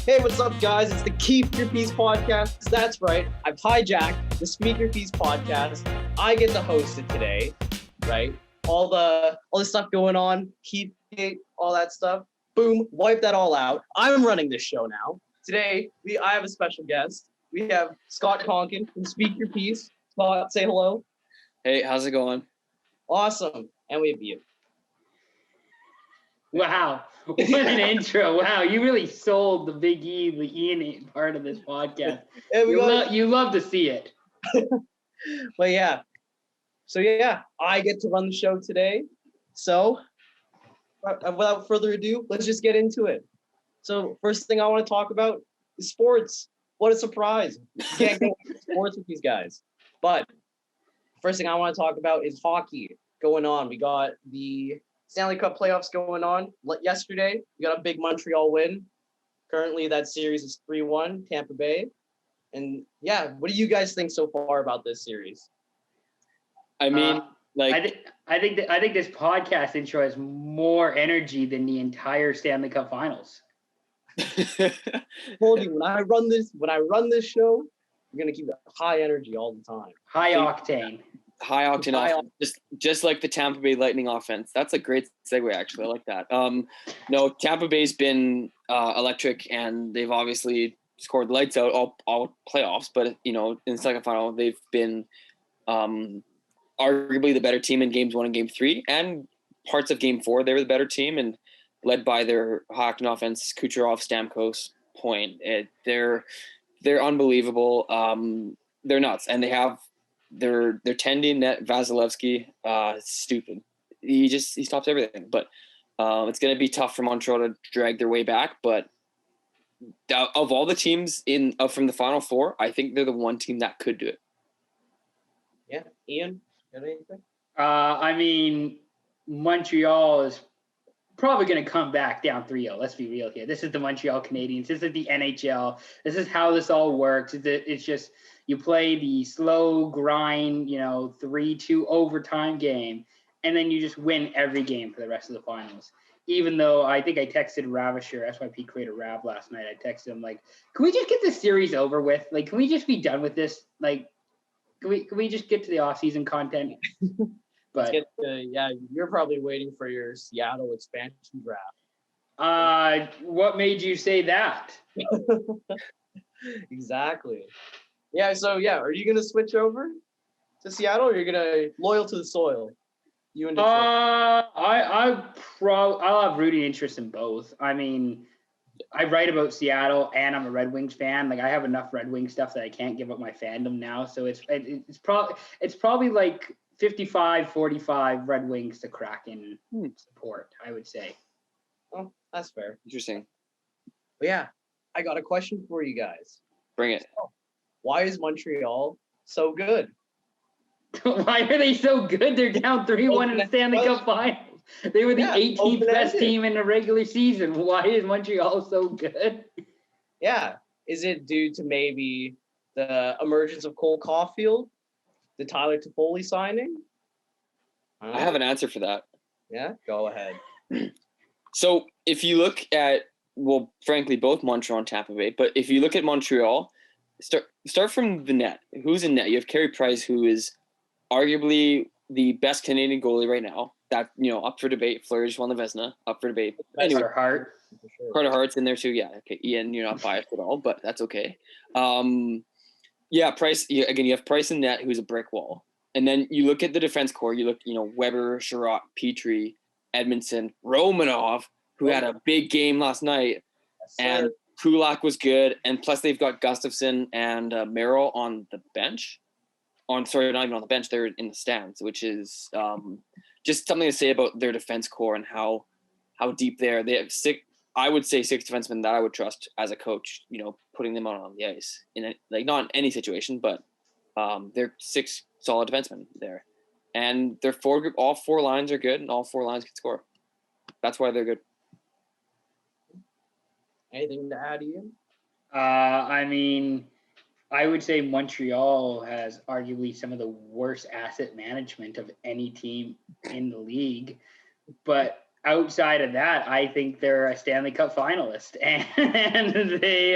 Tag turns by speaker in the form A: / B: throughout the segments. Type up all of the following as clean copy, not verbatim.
A: Hey, what's up, guys? It's the Kief Your Piece podcast. That's right. I've hijacked the Speak Your Piece podcast. I get to host it today, right? All the stuff going on, keep it, all that stuff. Boom, wipe that all out. I'm running this show now. Today, I have a special guest. We have Scott Konkin from Speak Your Piece. Scott, say hello.
B: Hey, how's it going?
A: Awesome. And we have you.
C: Wow, what an intro. Wow, you really sold the Big E, the Ian part of this podcast. You love to see it.
A: But yeah. So yeah, I get to run the show today. So without further ado, let's just get into it. So first thing I want to talk about is sports. What a surprise. You can't go sports with these guys. But first thing I want to talk about is hockey going on. We got the Stanley Cup playoffs going on. Yesterday, we got a big Montreal win. Currently, that series is 3-1, Tampa Bay. And yeah, what do you guys think so far about this series?
B: I mean,
C: I think this podcast intro has more energy than the entire Stanley Cup Finals.
A: Told you when I run this show, we're gonna keep high energy all the time.
C: High octane
B: offense, just like the Tampa Bay Lightning offense. That's a great segue, actually. I like that. No, Tampa Bay's been electric, and they've obviously scored lights out all playoffs. But in the second final, they've been arguably the better team in games 1 and game 3, and parts of game 4. They were the better team, and led by their hockey offense, Kucherov, Stamkos, Point. They're unbelievable. They're nuts, and they have. They're tending net Vasilevsky. Stupid. He stops everything. But it's going to be tough for Montreal to drag their way back. But of all the teams from the Final Four, I think they're the one team that could do it.
A: Yeah, Ian, got anything?
C: I mean, Montreal is probably going to come back down 3-0. Let's be real here. This is the Montreal Canadiens. This is the NHL. This is how this all works. It's just you play the slow grind, 3-2 overtime game, and then you just win every game for the rest of the finals. Even though I think I texted Ravisher, SYP Creator Rav last night. I texted him like, "Can we just get this series over with? Like, can we just be done with this? Like, can we just get to the off-season content?" But
A: you're probably waiting for your Seattle expansion draft.
C: What made you say that?
A: Exactly. Yeah. So yeah, are you gonna switch over to Seattle, or you're gonna loyal to the soil? You and Detroit.
C: I'll have rooting interest in both. I mean, I write about Seattle, and I'm a Red Wings fan. Like, I have enough Red Wings stuff that I can't give up my fandom now. So it's probably like 55-45 Red Wings to Kraken support, I would say.
A: Oh, that's fair.
B: Interesting.
A: But yeah, I got a question for you guys.
B: Bring it.
A: So, why is Montreal so good?
C: Why are they so good? They're down 3-1 in the Stanley Cup Finals. They were the 18th best team in the regular season. Why is Montreal so good?
A: Yeah. Is it due to maybe the emergence of Cole Caulfield? The Tyler Toffoli signing?
B: I have an answer for that.
A: Yeah, go ahead.
B: So if you look at, frankly, both Montreal and Tampa Bay, but if you look at Montreal, start from the net. Who's in net? You have Carey Price, who is arguably the best Canadian goalie right now. That, up for debate. Fleury just won the Vezina, up for debate.
C: Anyway, Carter
B: Hart's in there too. Yeah, okay. Ian, you're not biased at all, but that's okay. Yeah, Price. Again, you have Price in net, who's a brick wall, and then you look at the defense core. You look, Weber, Sherratt, Petrie, Edmondson, Romanov, who had a big game last night, and Kulak was good, and plus they've got Gustafsson and Merrill on the bench. Not even on the bench. They're in the stands, which is just something to say about their defense core and how deep they are. They have I would say 6 defensemen that I would trust as a coach, putting them on the ice not in any situation, but they're 6 solid defensemen there, and their all 4 lines are good, and all 4 lines can score. That's why they're good.
A: Anything to add, Ian?
C: I mean, I would say Montreal has arguably some of the worst asset management of any team in the league, but outside of that, I think they're a Stanley Cup finalist, and they,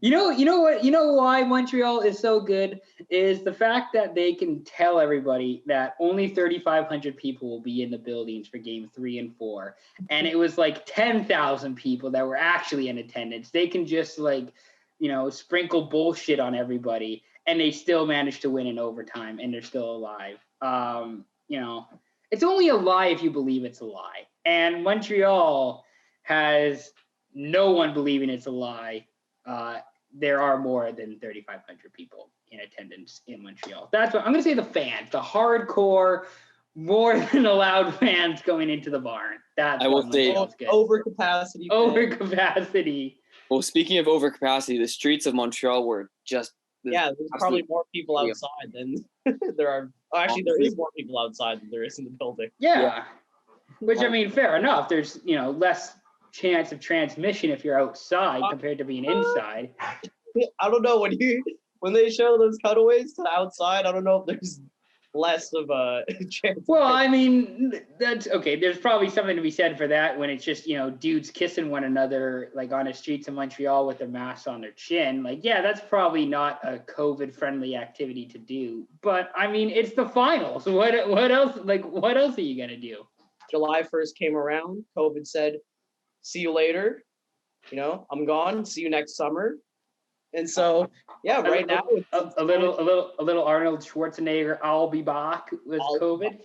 C: you know why Montreal is so good is the fact that they can tell everybody that only 3,500 people will be in the buildings for Game 3 and 4, and it was like 10,000 people that were actually in attendance. They can just sprinkle bullshit on everybody, and they still manage to win in overtime, and they're still alive. It's only a lie if you believe it's a lie. And Montreal has no one believing it's a lie. There are more than 3,500 people in attendance in Montreal. That's what I'm going to say. The fans, the hardcore, more than allowed fans going into the barn. That's
B: I will say
A: overcapacity.
C: Overcapacity.
B: Well, speaking of overcapacity, the streets of Montreal were just
A: there's probably more people outside than there are. Actually, there is more people outside than there is in the building.
C: Yeah. Which, I mean, fair enough. There's, less chance of transmission if you're outside compared to being inside.
A: I don't know, when they show those cutaways to the outside, I don't know if there's less of a chance.
C: Well, I mean, that's okay. There's probably something to be said for that when it's just, dudes kissing one another like on the streets of Montreal with their masks on their chin. Like, yeah, that's probably not a COVID-friendly activity to do. But I mean, it's the finals. What else? Like, what else are you gonna do?
A: July 1st came around. COVID said, "See you later. I'm gone. See you next summer." And so, yeah, right now it's
C: a little Arnold Schwarzenegger, I'll be back with COVID.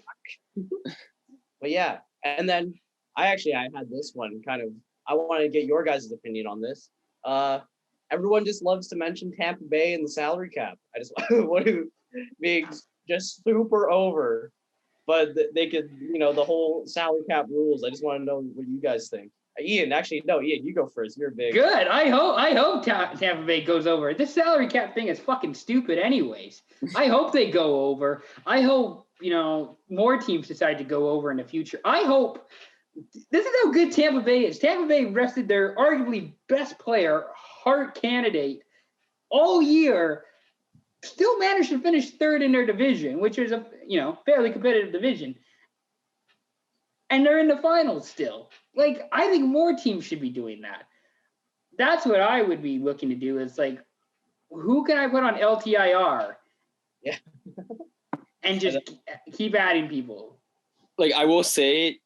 A: But yeah, and then I had this one I want to get your guys' opinion on this. Everyone just loves to mention Tampa Bay and the salary cap. I just want to be just super over, but they could, the whole salary cap rules. I just want to know what you guys think. Ian, you go first. You're big.
C: Good. I hope Tampa Bay goes over. This salary cap thing is fucking stupid anyways. I hope they go over. I hope, more teams decide to go over in the future. I hope this is how good Tampa Bay is. Tampa Bay rested their arguably best player, Hart candidate, all year, still managed to finish third in their division, which is a, fairly competitive division. And they're in the finals still. Like, I think more teams should be doing that. That's what I would be looking to do is, like, who can I put on LTIR?
A: Yeah.
C: And just keep adding people.
B: Like, I will say,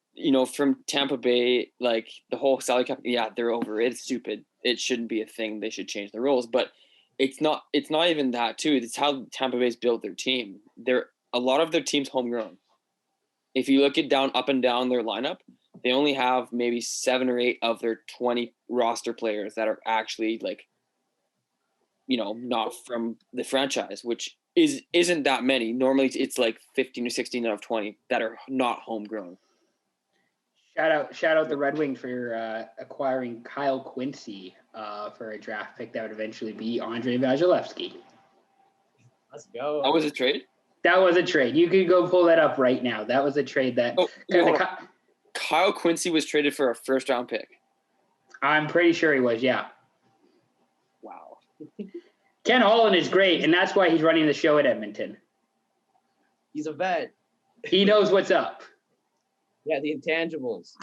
B: from Tampa Bay, like, the whole salary cap, yeah, they're over. It's stupid. It shouldn't be a thing. They should change the rules. But it's not even that, too. It's how Tampa Bay's built their team. A lot of their team's homegrown. If you look at up and down their lineup, they only have maybe 7 or 8 of their 20 roster players that are actually not from the franchise, which isn't that many. Normally it's like 15 or 16 out of 20 that are not homegrown.
C: Shout out the Red Wings for acquiring Kyle Quincy for a draft pick that would eventually be Andrei Vasilevsky.
A: Let's go.
B: That was a trade?
C: That was a trade. You could go pull that up right now. That was a trade that
B: Kyle Quincy was traded for a first-round pick.
C: I'm pretty sure he was, yeah.
B: Wow.
C: Ken Holland is great, and that's why he's running the show at Edmonton.
A: He's a vet.
C: He knows what's up.
A: Yeah, the intangibles.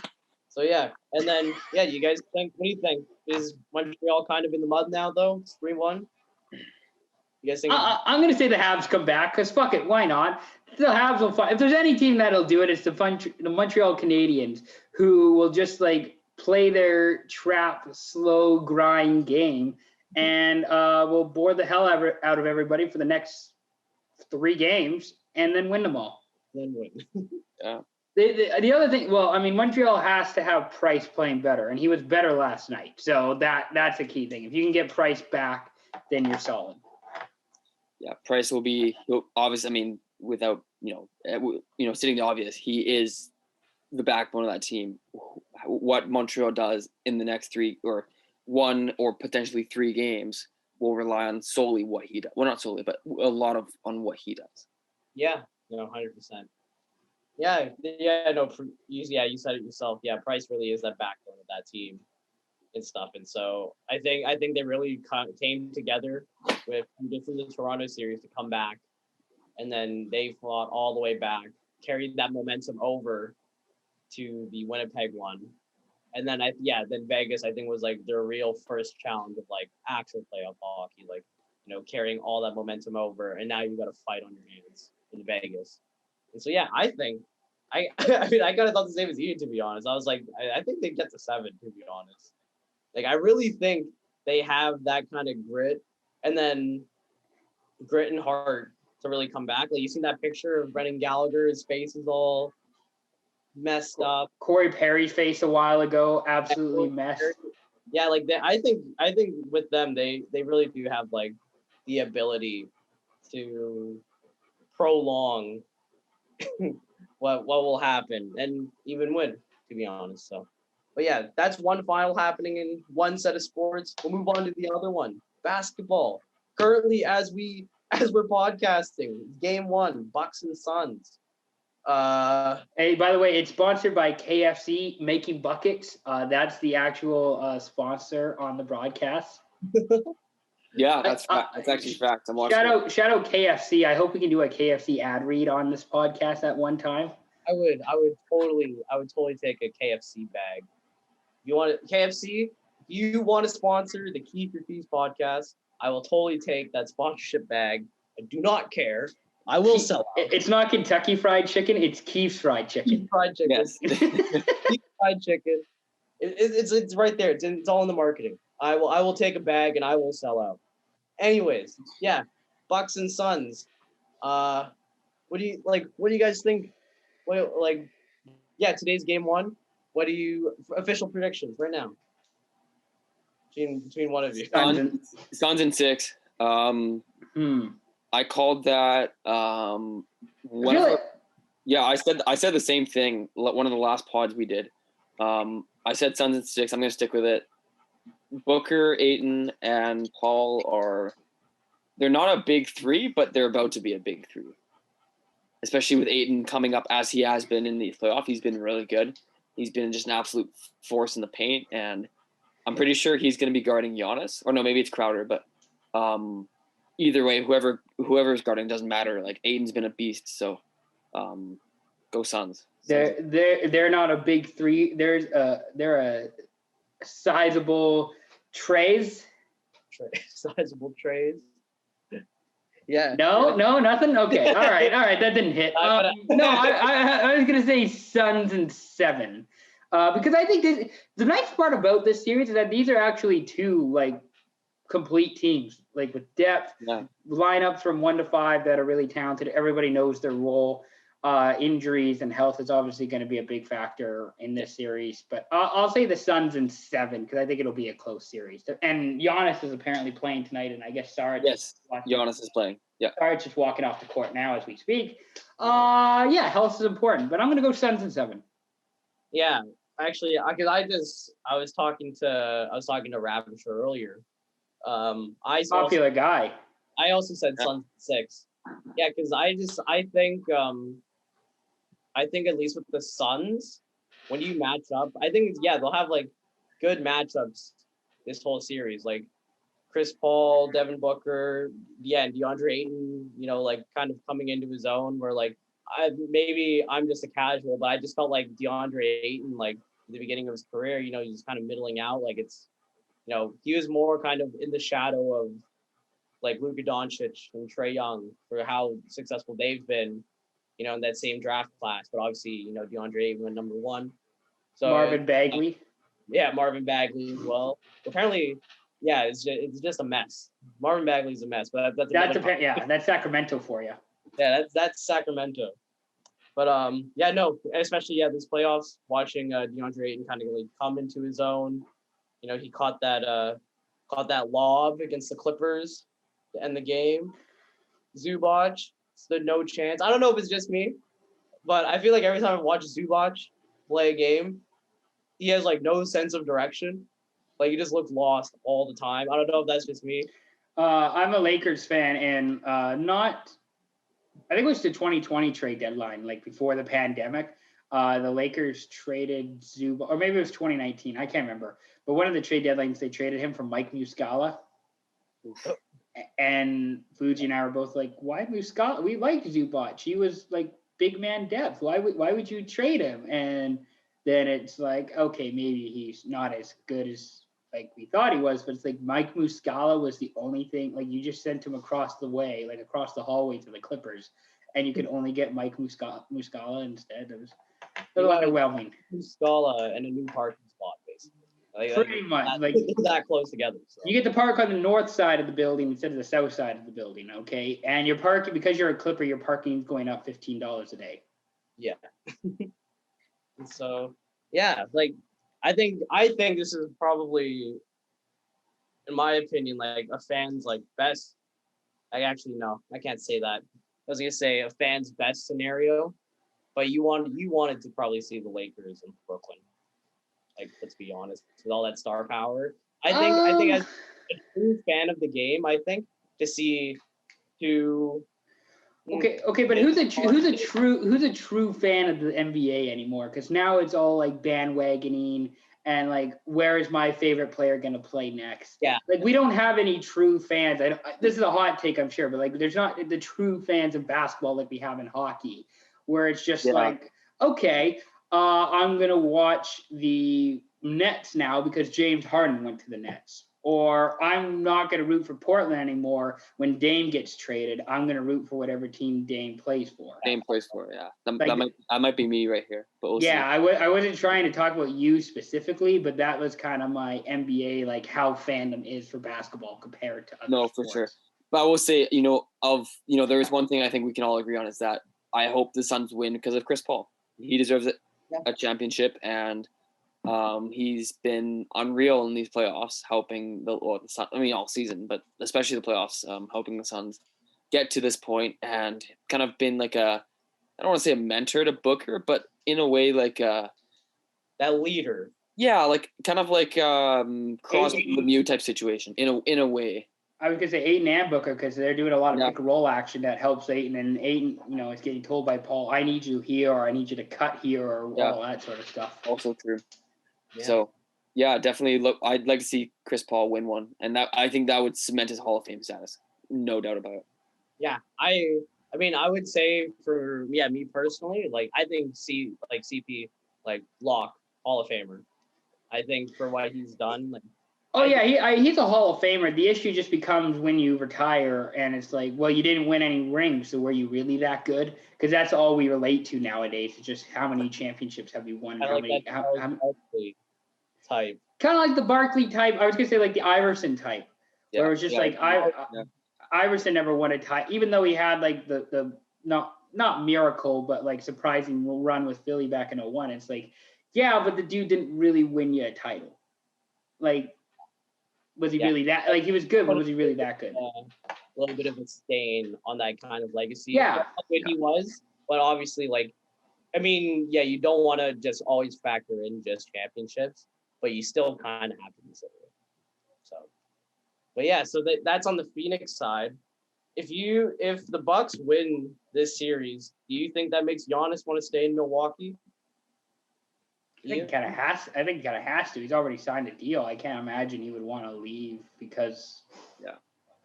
A: So, yeah. And then, yeah, you guys think, what do you think? Is Montreal kind of in the mud now, though? It's 3-1? You guys think?
C: I'm going to say the Habs come back because fuck it, why not? The Habs will fight. If there's any team that'll do it, it's the Montreal Canadiens, who will just play their trap, slow grind game and will bore the hell out of everybody for the next 3 games and then win them all.
A: Then win.
B: Yeah.
C: The other thing, Montreal has to have Price playing better, and he was better last night. So that's a key thing. If you can get Price back, then you're solid.
B: Yeah, Price will be obviously. Without stating the obvious, he is the backbone of that team. What Montreal does in the next 3 or 1 or potentially 3 games will rely on solely what he does. Well, not solely, but a lot on what he does.
A: Yeah, 100%. Yeah, no, you said it yourself. Yeah, Price really is that backbone of that team and stuff. And so I think they really came together from the Toronto series to come back. And then they fought all the way back, carried that momentum over, to the Winnipeg one. And then then Vegas I think was like their real first challenge of like actual playoff hockey, like carrying all that momentum over, and now you got to fight on your hands in Vegas. And so I think I mean I kind of thought the same as you, to be honest. I was like I think they get to 7, to be honest. Like I really think they have that kind of grit and heart to really come back. Like you seen that picture of Brendan Gallagher, his face is all messed up.
C: Corey Perry's face a while ago, absolutely messed.
A: Yeah, like I think with them, they really do have like the ability to prolong what will happen and even win, to be honest. So, but that's one final happening in one set of sports. We'll move on to the other one, basketball. Currently, as we're podcasting, game 1, Bucks and Suns.
C: Hey, by the way, it's sponsored by KFC Making Buckets. That's the actual sponsor on the broadcast.
B: Yeah, that's actually fact. I'm watching.
C: Shout out KFC. I hope we can do a KFC ad read on this podcast at one time.
A: I would totally take a KFC bag. You want KFC? If you want to sponsor the Kief Ranada podcast, I will totally take that sponsorship bag. I do not care. I will sell out.
C: It's not Kentucky Fried Chicken. It's Kief's Fried Chicken.
A: Kief Fried Chicken.
B: Yes.
A: Kief Fried Chicken. It's right there. It's all in the marketing. I will take a bag and I will sell out. Anyways, Bucks and Suns. What do you guys think? Today's game 1. What do you official predictions right now? Between one of you.
B: Suns in 6. I called that.
C: Really?
B: Yeah, I said the same thing. One of the last pods we did. I said Suns in 6. I'm gonna stick with it. Booker, Ayton, and Paul they're not a big 3, but they're about to be a big 3. Especially with Ayton coming up as he has been in the playoff. He's been really good. He's been just an absolute force in the paint, and I'm pretty sure he's going to be guarding Giannis. Or no, maybe it's Crowder, but either way, whoever's guarding doesn't matter. Like Ayton's been a beast, so go Suns.
C: They're not a big 3. They're a sizable trays.
A: Sizable trays. Yeah.
C: No, nothing. Okay. All right. That didn't hit. I was gonna say Suns in 7, because I think the nice part about this series is that these are actually 2 like complete teams, like with depth, lineups from 1 to 5 that are really talented. Everybody knows their role. Injuries and health is obviously going to be a big factor in this series, but I'll say the Suns in 7 because I think it'll be a close series. And Giannis is apparently playing tonight, and I guess Saric.
B: Yes, Giannis is playing. Yeah,
C: Saric's just walking off the court now as we speak. Health is important, but I'm going to go Suns in 7.
A: Yeah, actually, because I was talking to Ravisher earlier.
C: Popular guy.
A: I also said Suns in 6. Yeah, because I think at least with the Suns, when you match up, I think they'll have like good matchups this whole series. Like Chris Paul, Devin Booker, and DeAndre Ayton, like kind of coming into his own where like maybe I'm just a casual, but I just felt like DeAndre Ayton, like at the beginning of his career, he's kind of middling out. Like it's, he was more kind of in the shadow of like Luka Doncic and Trae Young for how successful they've been, in that same draft class. But obviously, DeAndre Ayton went number 1. So
C: Marvin Bagley.
A: Marvin Bagley as well. Apparently, it's just a mess. Marvin Bagley's a mess, but
C: that's Sacramento for you.
A: Yeah, that's Sacramento. But especially these playoffs, watching DeAndre Ayton kind of really come into his own. He caught that lob against the Clippers to end the game. Zubac stood no chance. I don't know if it's just me, but I feel like every time I watch Zubac play a game, he has like no sense of direction. Like he just looks lost all the time. I don't know if that's just me.
C: I'm a Lakers fan, and I think it was the 2020 trade deadline, like before the pandemic. The Lakers traded Zubac, or maybe it was 2019. I can't remember. But one of the trade deadlines, they traded him for Mike Muscala. And Fuji and I were both like, why Muscala? We liked Zubac. He was like big man depth. Why would you trade him? And then it's like, okay, maybe he's not as good as like we thought he was. But it's like Mike Muscala was the only thing. Like you just sent him across the way, like across the hallway to the Clippers, and you could only get Mike Muscala instead. It was a little underwhelming.
A: Muscala and a new parking spot, basically.
C: Pretty much, like
A: that close together. So.
C: You get to park on the north side of the building instead of the south side of the building, okay? And you're parking because you're a Clipper. Your parking is going up $15 a day.
A: Yeah. So yeah, like I think this is probably, in my opinion, like a fan's like best. No, I can't say that. I was gonna say a fan's best scenario, but you wanted to probably see the Lakers in Brooklyn. Like, let's be honest, with all that star power, I think as a true fan of the game, I think to see two.
C: Okay, but who's a true fan of the NBA anymore? Because now it's all like bandwagoning and like, where is my favorite player gonna play next?
A: Yeah,
C: like we don't have any true fans. This is a hot take, I'm sure, but like, there's not the true fans of basketball like we have in hockey, where it's just like, okay. I'm going to watch the Nets now because James Harden went to the Nets. Or I'm not going to root for Portland anymore when Dame gets traded. I'm going to root for whatever team Dame plays for.
B: Yeah. That might be me right here. But we'll see.
C: I wasn't trying to talk about you specifically, but that was kind of my NBA, like how fandom is for basketball compared to other sports.
B: For sure. But I will say, there is one thing I think we can all agree on is that I hope the Suns win because of Chris Paul. He deserves it. A championship, and he's been unreal in these playoffs, helping the Suns. I mean, all season, but especially the playoffs, helping the Suns get to this point, and kind of been like I don't want to say a mentor to Booker, but in a way like that
A: leader.
B: Yeah, like kind of like Crosby Lemieux type situation in a way.
C: I was gonna say Ayton and Booker because they're doing a lot of pick and roll action that helps Ayton, and Ayton, is getting told by Paul, "I need you here," or "I need you to cut here," or all that sort of stuff.
B: Also true. Yeah. So, yeah, definitely. Look, I'd like to see Chris Paul win one, and I think that would cement his Hall of Fame status, no doubt about it.
A: Yeah, I mean, I would say for me personally, like I think CP like lock Hall of Famer. I think for what he's done, like.
C: Oh, yeah, he's a Hall of Famer. The issue just becomes when you retire and it's like, well, you didn't win any rings, so were you really that good? Because that's all we relate to nowadays. It's just how many championships have you won? Type.
A: Kind
C: of like the Barkley type. I was going to say like the Iverson type, where it was just Iverson never won a title, even though he had like the not miracle, but like surprising run with Philly back in 2001. It's like, yeah, but the dude didn't really win you a title. Like, was he really that? Like, he was good, but was he really that good?
A: A little bit of a stain on that kind of legacy.
C: Yeah.
A: He was, but obviously, like, I mean, yeah, you don't want to just always factor in just championships, but you still kind of have to consider it. So, but yeah, so that's on the Phoenix side. If the Bucks win this series, do you think that makes Giannis want to stay in Milwaukee?
C: I think he kind of has to. He's already signed a deal. I can't imagine he would want to leave because of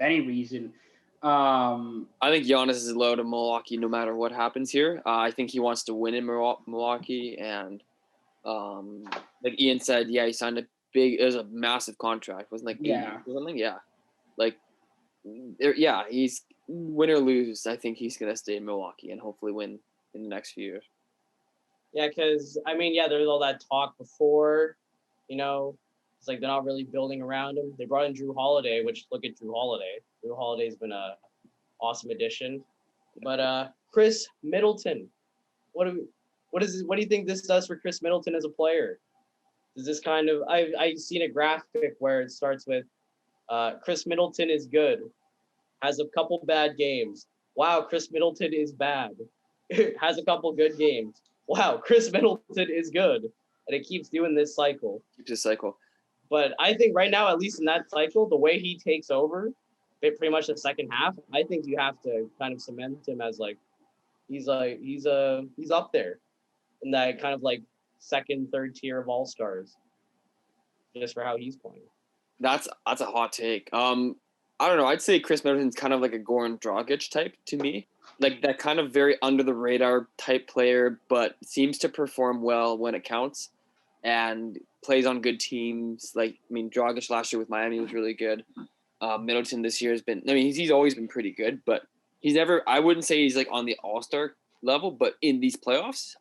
C: any reason.
B: I think Giannis is low to Milwaukee no matter what happens here. I think he wants to win in Milwaukee, and like Ian said, he signed it was a massive contract. Wasn't like 80 or something. Yeah, like he's win or lose. I think he's gonna stay in Milwaukee and hopefully win in the next few years.
A: Yeah, because I mean, there's all that talk before, it's like they're not really building around him. They brought in Drew Holiday, which look at Drew Holiday. Drew Holiday's been a awesome addition. But Chris Middleton, what do you think this does for Chris Middleton as a player? Does this kind of I've seen a graphic where it starts with Chris Middleton is good, has a couple bad games. Wow, Chris Middleton is bad. Has a couple good games. Wow, Chris Middleton is good. And it keeps doing this cycle. But I think right now, at least in that cycle, the way he takes over, pretty much the second half, I think you have to kind of cement him as he's up there in that kind of like second, third tier of all-stars, just for how he's playing.
B: That's a hot take. I don't know. I'd say Chris Middleton's kind of like a Goran Dragic type to me. Like that kind of very under the radar type player, but seems to perform well when it counts. and plays on good teams. Like, I mean, Dragic last year with Miami was really good. Middleton this year has been, I mean, he's always been pretty good, but he's never, I wouldn't say he's like on the all-star level, but in these playoffs,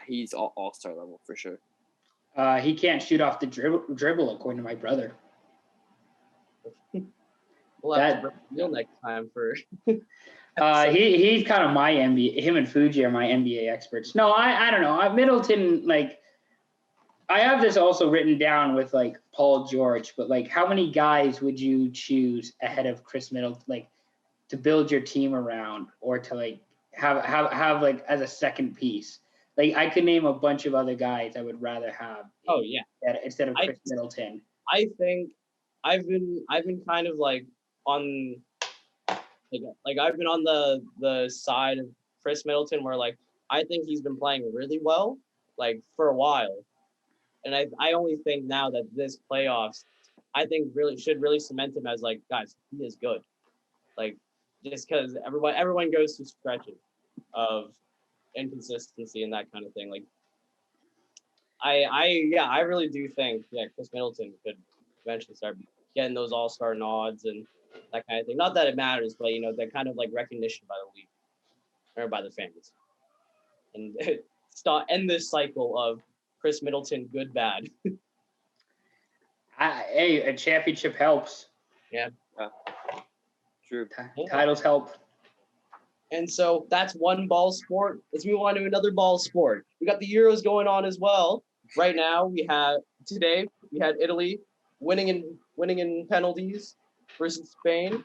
B: he's all-star level for sure.
C: He can't shoot off the dribble, according to my brother.
A: We'll have to bring next time for.
C: He's kind of my NBA. Him and Fuji are my NBA experts. No, I don't know. Middleton, like, I have this also written down with like Paul George, but like, how many guys would you choose ahead of Chris Middleton, like, to build your team around, or to like have like as a second piece? Like, I could name a bunch of other guys I would rather have.
A: Oh yeah.
C: Instead of Chris Middleton.
A: I think I've been kind of like on like I've been on the side of Chris Middleton, where like I think he's been playing really well like for a while. And I only think now that this playoffs, I think should really cement him as like, guys, he is good. Like, just because everyone goes through stretches of inconsistency and that kind of thing. Like, I really do think Chris Middleton could eventually start getting those all-star nods and that kind of thing. Not that it matters, but that kind of like recognition by the league or by the fans, and end this cycle of Chris Middleton good bad.
C: Hey, a championship helps.
A: Yeah.
B: True.
C: Titles help.
A: And so that's one ball sport. Let's move on to another ball sport. We got the Euros going on as well. Right now, we had Italy winning in penalties versus Spain.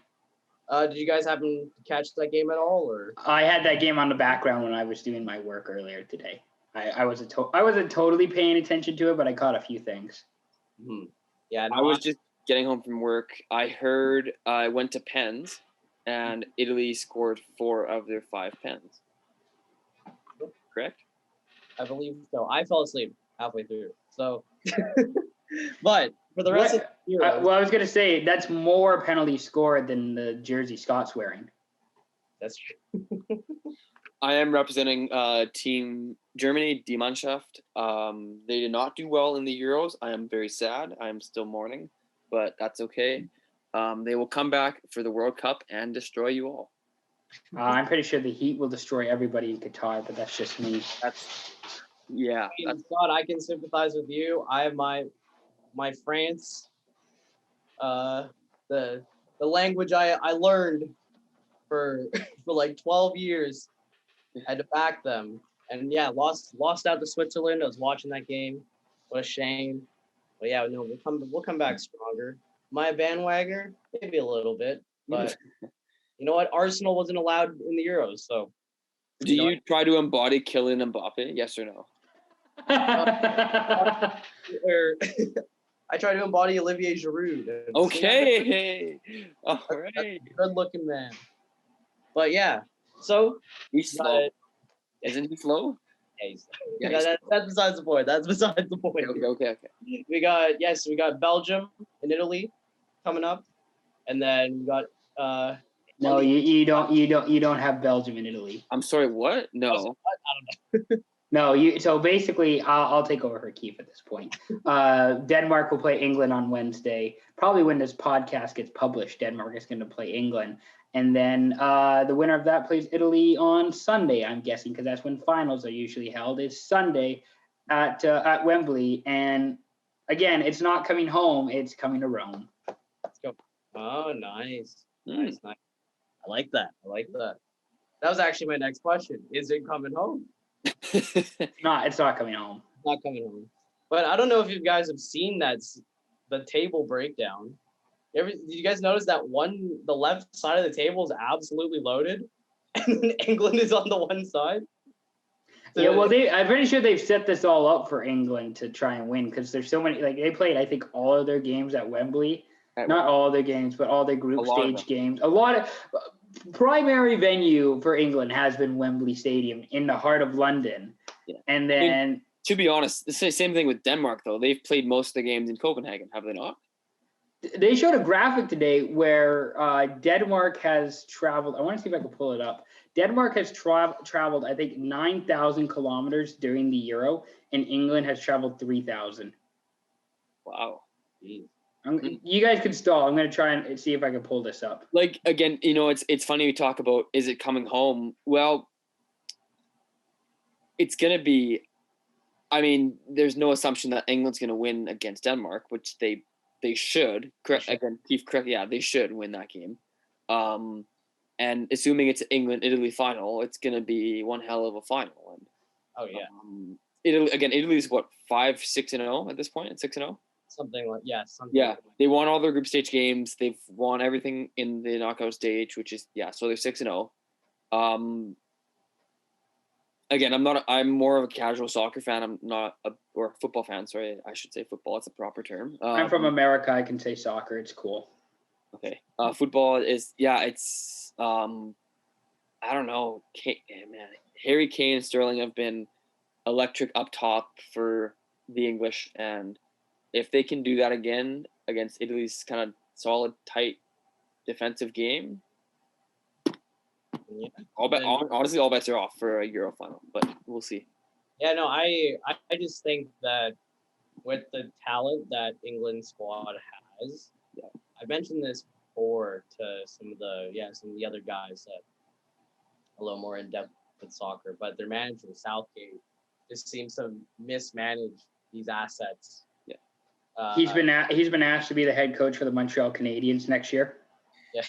A: Did you guys happen to catch that game at all, or?
C: I had that game on the background when I was doing my work earlier today. I wasn't totally paying attention to it, but I caught a few things.
A: Mm-hmm. Yeah,
B: I was just getting home from work. I heard I went to pens, and Italy scored 4 of their 5 pens. Correct?
A: I believe so. I fell asleep halfway through. So, but for the rest of the Euros,
C: well, I was gonna say that's more penalties scored than the jersey Scott's wearing.
A: That's true.
B: I am representing Team Germany, Die Mannschaft. They did not do well in the Euros. I am very sad. I am still mourning, but that's okay. They will come back for the World Cup and destroy you all.
C: I'm pretty sure the Heat will destroy everybody in Qatar, but that's just me.
A: Scott, I can sympathize with you. I have my France, the language I learned for like 12 years. I had to back them, and lost out to Switzerland. I was watching that game. What a shame. But no, we'll come back stronger. My bandwagon, maybe a little bit, but you know what? Arsenal wasn't allowed in the Euros, so.
B: Do you try to embody Kylian Mbappe? Yes or no?
A: I try to embody Olivier Giroud.
B: Okay. All right.
A: Good-looking man. But so
B: he's slow. Isn't he slow?
A: Yeah, that's besides the point. That's besides the point.
B: Okay.
A: We got Belgium and Italy coming up, and then we got
C: No, you don't have Belgium and Italy.
B: I'm sorry, what? No.
A: I don't know.
C: No, so basically I'll take over for Kief at this point. Denmark will play England on Wednesday. Probably when this podcast gets published, Denmark is going to play England. And then the winner of that plays Italy on Sunday, I'm guessing, because that's when finals are usually held. It's Sunday at Wembley. And again, it's not coming home, it's coming to Rome.
A: Let's go. Oh, nice. Nice. I like that. That was actually my next question. Is it coming home?
C: It's not coming home.
A: Not coming home. But I don't know if you guys have seen the table breakdown. Did you guys notice that the left side of the table is absolutely loaded, and then England is on the one side? So,
C: yeah, well, I'm pretty sure they've set this all up for England to try and win, because there's so many. Like, they played, I think, all of their games at Wembley. Not all of their games, but all their group stage games. A lot of primary venue for England has been Wembley Stadium in the heart of London. Yeah. And then,
B: to be honest, it's the same thing with Denmark, though. They've played most of the games in Copenhagen, have they not?
C: They showed a graphic today where Denmark has traveled. I want to see if I can pull it up. Denmark has traveled, I think, 9,000 kilometers during the Euro, and England has traveled 3,000.
B: Wow.
C: You guys can stall. I'm going to try and see if I can pull this up.
B: Like, again, it's funny we talk about, is it coming home? Well, it's going to be, I mean, there's no assumption that England's going to win against Denmark, which they should. Correct. Again, Keith, correct. Yeah, they should win that game. And assuming it's an England-Italy final, it's going to be one hell of a final. And,
A: oh yeah.
B: Italy's what, 5-6-0 at this point? At 6-0.
A: Something like
B: they won all their group stage games. They've won everything in the knockout stage, which is so they're 6-0. Again, I'm more of a casual soccer fan. I'm not or football fan. Sorry, I should say football. It's a proper term.
C: I'm from America. I can say soccer. It's cool.
B: Okay. Football is it's I don't know. Man, Harry Kane and Sterling have been electric up top for the English, and if they can do that again against Italy's kind of solid, tight defensive game, honestly, all bets are off for a Euro final, but we'll see.
A: Yeah, no, I just think that with the talent that England squad has, I mentioned this before to some of the other guys that a little more in depth with soccer, but their manager Southgate just seems to mismanage these assets. Yeah,
C: he's been asked to be the head coach for the Montreal Canadiens next year.
A: Yeah,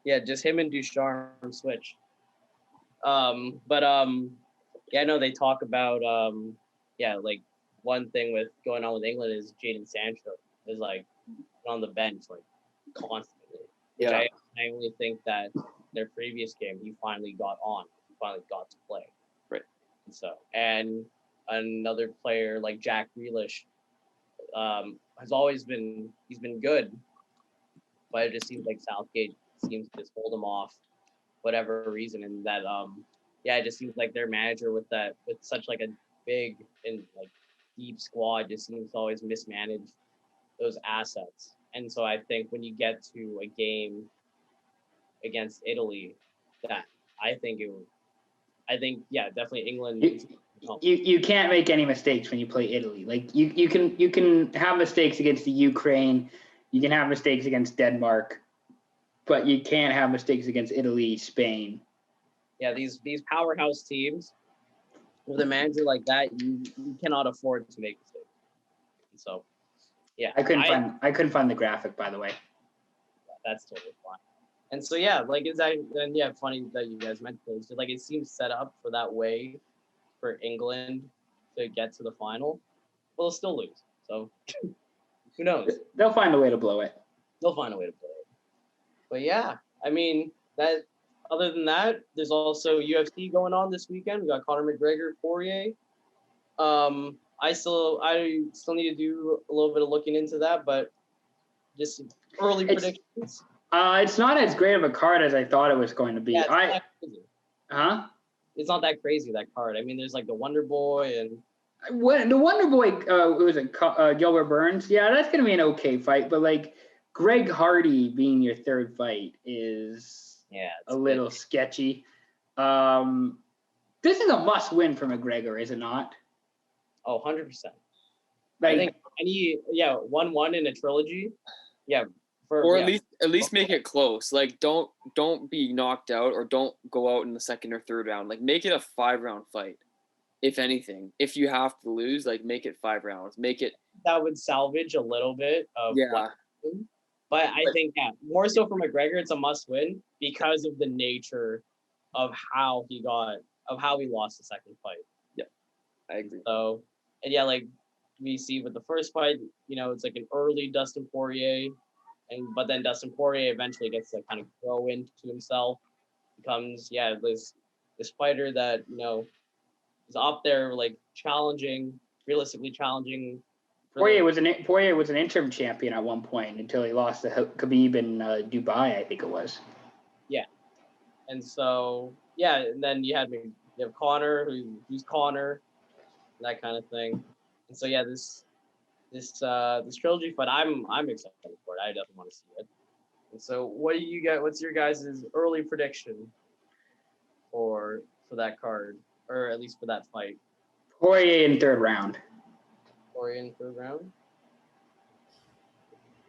A: yeah, just him and Ducharme switch. They talk about like one thing with going on with England is Jadon Sancho is like on the bench like constantly.
B: Yeah,
A: I only think that their previous game he finally got to play.
B: Right.
A: And another player like Jack Grealish has always been good, but it just seems like Southgate seems to just hold him off whatever reason, and that it just seems like their manager with such like a big and like deep squad just seems to always mismanage those assets. And so I think when you get to a game against Italy, definitely England.
C: You can't make any mistakes when you play Italy. Like you can have mistakes against the Ukraine, you can have mistakes against Denmark, but you can't have mistakes against Italy, Spain.
A: Yeah, these powerhouse teams with a manager like that, you cannot afford to make mistakes. And so, yeah,
C: I couldn't find the graphic, by the way.
A: That's totally fine. And so funny that you guys mentioned those. Like it seems set up for that way for England to get to the final. Well, they'll still lose. So who knows?
C: They'll find a way to blow it.
A: But yeah, I mean that. Other than that, there's also UFC going on this weekend. We got Conor McGregor, Poirier. I still need to do a little bit of looking into that, but just early predictions.
C: It's not as great of a card as I thought it was going to be.
A: Yeah,
C: It's
A: not that crazy, that card. I mean, there's like the Wonder Boy and
C: the Wonder Boy. Gilbert Burns? Yeah, that's gonna be an okay fight, but like Greg Hardy being your third fight is a little sketchy. This is a must-win for McGregor, is it not?
A: Oh, 100%. I think 1-1 in a trilogy. Yeah.
B: At least make it close. Like don't be knocked out or don't go out in the second or third round. Like make it a 5-round fight. If anything, if you have to lose, like make it 5 rounds. Make it
A: that would salvage a little bit of But I think more so for McGregor, it's a must-win because of the nature of how he lost the second fight.
B: Yeah, I agree.
A: So, and like we see with the first fight, it's like an early Dustin Poirier, but then Dustin Poirier eventually gets to kind of grow into himself, becomes this fighter that is up there like realistically challenging.
C: Poirier was an interim champion at one point until he lost to Khabib in Dubai, I think it was. Yeah,
A: and so and then you have Conor, who's Conor, that kind of thing, and so this trilogy fight, I'm excited for it. I definitely want to see it. And so, what do you got? What's your guys' early prediction? for that card, or at least for that fight?
C: Poirier in third round.
A: Poirier in third round.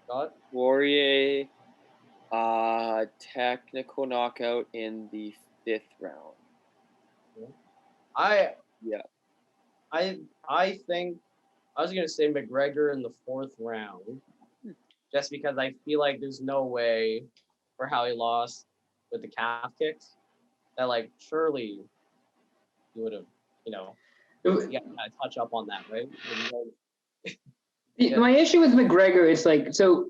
A: Scott?
B: Poirier, technical knockout in the 5th round.
A: I
B: Yeah.
A: I think I was gonna say McGregor in the 4th round, just because I feel like there's no way for how he lost with the calf kicks that like surely he would have, you got to touch up on that, right?
C: My issue with McGregor is like, so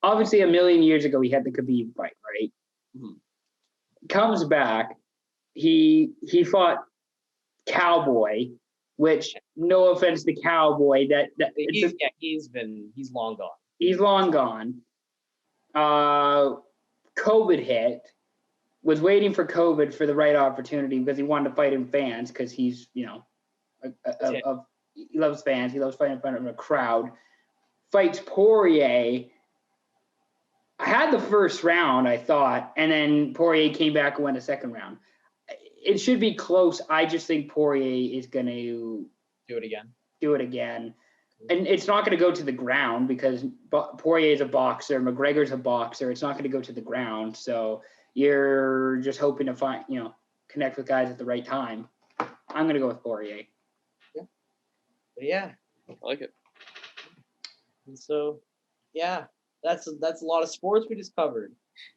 C: obviously a million years ago he had the Khabib fight, right?
A: Mhm.
C: Comes back, he fought Cowboy, which no offense to Cowboy,
A: He's long gone.
C: He's long gone. COVID hit. Was waiting for COVID for the right opportunity because he wanted to fight in fans because he's, he loves fans. He loves fighting in front of a crowd. Fights Poirier. I had the first round, I thought, and then Poirier came back and won the second round. It should be close. I just think Poirier is going to
A: do it again.
C: And it's not going to go to the ground because Poirier is a boxer. McGregor's a boxer. It's not going to go to the ground. So you're just hoping to find, connect with guys at the right time. I'm going to go with Poirier.
A: Yeah.
B: I like it.
A: And so, yeah, that's a lot of sports we just covered.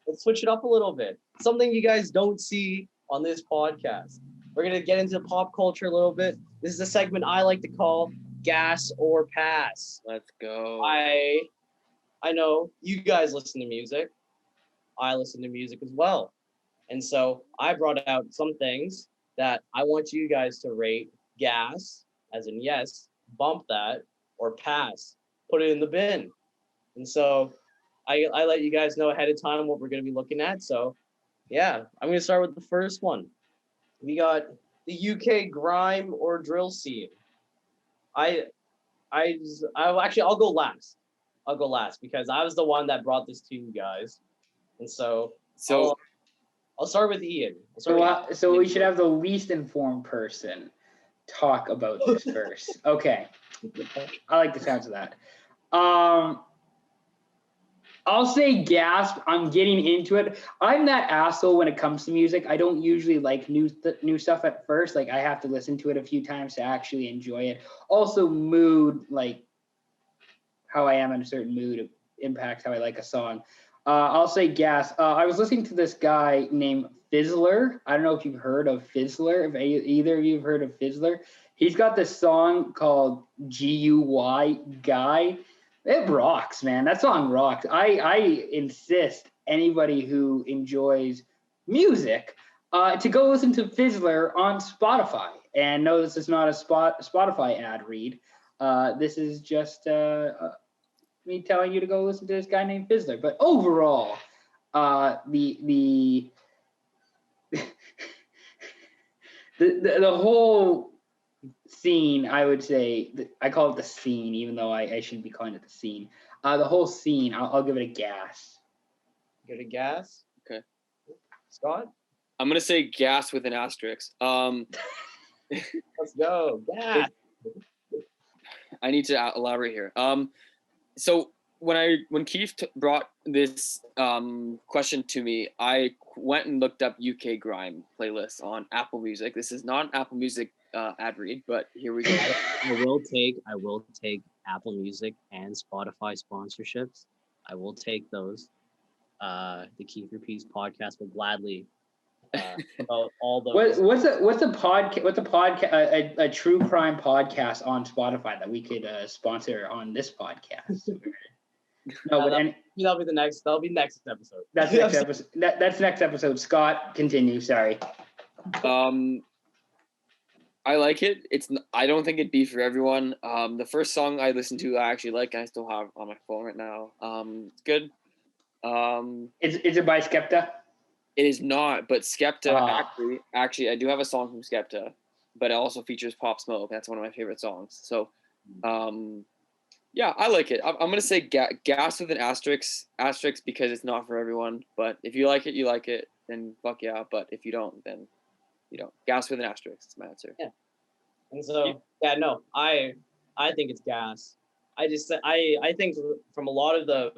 A: Let's switch it up a little bit. Something you guys don't see on this podcast. We're going to get into pop culture a little bit. This is a segment I like to call Gas or Pass.
B: Let's go.
A: I know you guys listen to music. I listen to music as well. And so I brought out some things that I want you guys to rate gas, as in yes, bump that, or pass, put it in the bin. And so I let you guys know ahead of time what we're going to be looking at. So yeah, I'm going to start with the first one. We got the UK grime or drill scene. I'll go last. I'll go last because I was the one that brought this to you guys. And so I'll start with Ian.
C: So we should have the least informed person talk about this first. Okay. I like the sounds of that. I'll say gasp. I'm getting into it. I'm that asshole when it comes to music. I don't usually like new stuff at first. Like I have to listen to it a few times to actually enjoy it. Also mood, like how I am in a certain mood impacts how I like a song. I'll say gas. I was listening to this guy named Fizzler. I don't know if you've heard of Fizzler. If either of you have heard of Fizzler. He's got this song called GUY Guy. It rocks, man. That song rocks. I insist anybody who enjoys music to go listen to Fizzler on Spotify. And no, this is not a Spotify ad read. This is just me telling you to go listen to this guy named Fizzler. But overall, the whole scene, I would say, I call it the scene, even though I shouldn't be calling it the scene. The whole scene, I'll give it a gas.
A: Give it a gas?
B: Okay.
A: Scott?
B: I'm going to say gas with an asterisk.
A: Let's go. Gas.
B: I need to elaborate here. So when Keith brought this question to me, I went and looked up UK grime playlists on Apple Music. This is not an Apple Music ad read, but here we go.
D: I will take Apple Music and Spotify sponsorships. I will take those. The Kief Peace podcast will gladly about all those.
C: What's a podcast? A true crime podcast on Spotify that we could sponsor on this podcast. No, but
A: that'll be next episode.
C: That's next episode. That's next episode. Scott, continue. Sorry.
B: I like it. I don't think it'd be for everyone. The first song I listened to, I actually like. I still have on my phone right now. It's good.
C: Is it by Skepta?
B: It is not, but Skepta actually, I do have a song from Skepta, but it also features Pop Smoke. That's one of my favorite songs. So, yeah, I like it. I'm gonna say gas with an asterisk because it's not for everyone. But if you like it, you like it. Then fuck yeah. But if you don't, then gas with an asterisk. That's my answer.
A: Yeah. And so yeah, no, I think it's gas. I think from a lot of the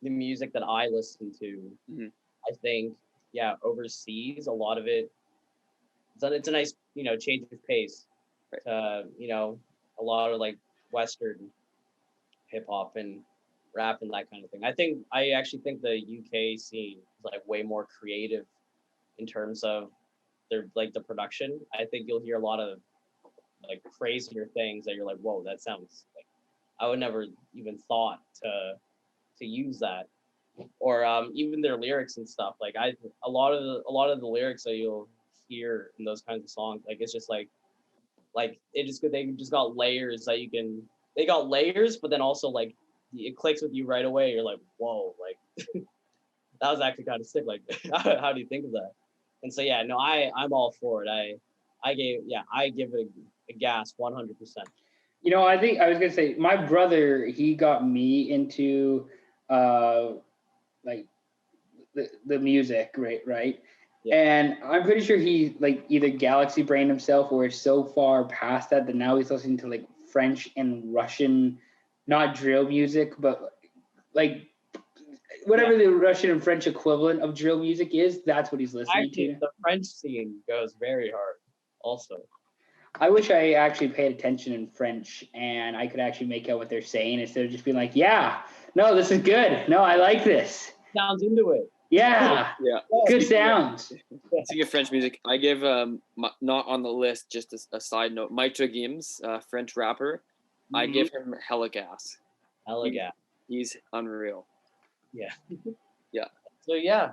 A: music that I listen to, I think overseas a lot of it. It's a nice change of pace. A lot of like Western hip hop and rap and that kind of thing. I actually think the UK scene is like way more creative in terms of their like the production. I think you'll hear a lot of like crazier things that you're like, whoa, that sounds like I would never even thought to use that. Or even their lyrics and stuff. Like a lot of the lyrics that you'll hear in those kinds of songs, like it's just like they just got layers that they got layers, but then also like it clicks with you right away. You're like, whoa, like that was actually kind of sick. Like how do you think of that? And so yeah, no, I'm all for it. I give it a gas 100%.
C: I think I was gonna say my brother, he got me into like the music, right? Yeah. And I'm pretty sure he like either galaxy brained himself or is so far past that now he's listening to like French and Russian, not drill music, but like whatever the Russian and French equivalent of drill music is, that's what he's listening to.
A: The French scene goes very hard also.
C: I wish I actually paid attention in French and I could actually make out what they're saying instead of just being like, yeah, no, this is good. No, I like this.
A: Sounds into it.
C: Yeah.
B: Yeah.
C: Good sounds.
B: Speaking of French music, I give not on the list, just a side note, Maitre Gims, French rapper. Mm-hmm. I give him hella gas.
A: Hella gas.
B: He's unreal.
A: Yeah.
B: Yeah.
A: So yeah,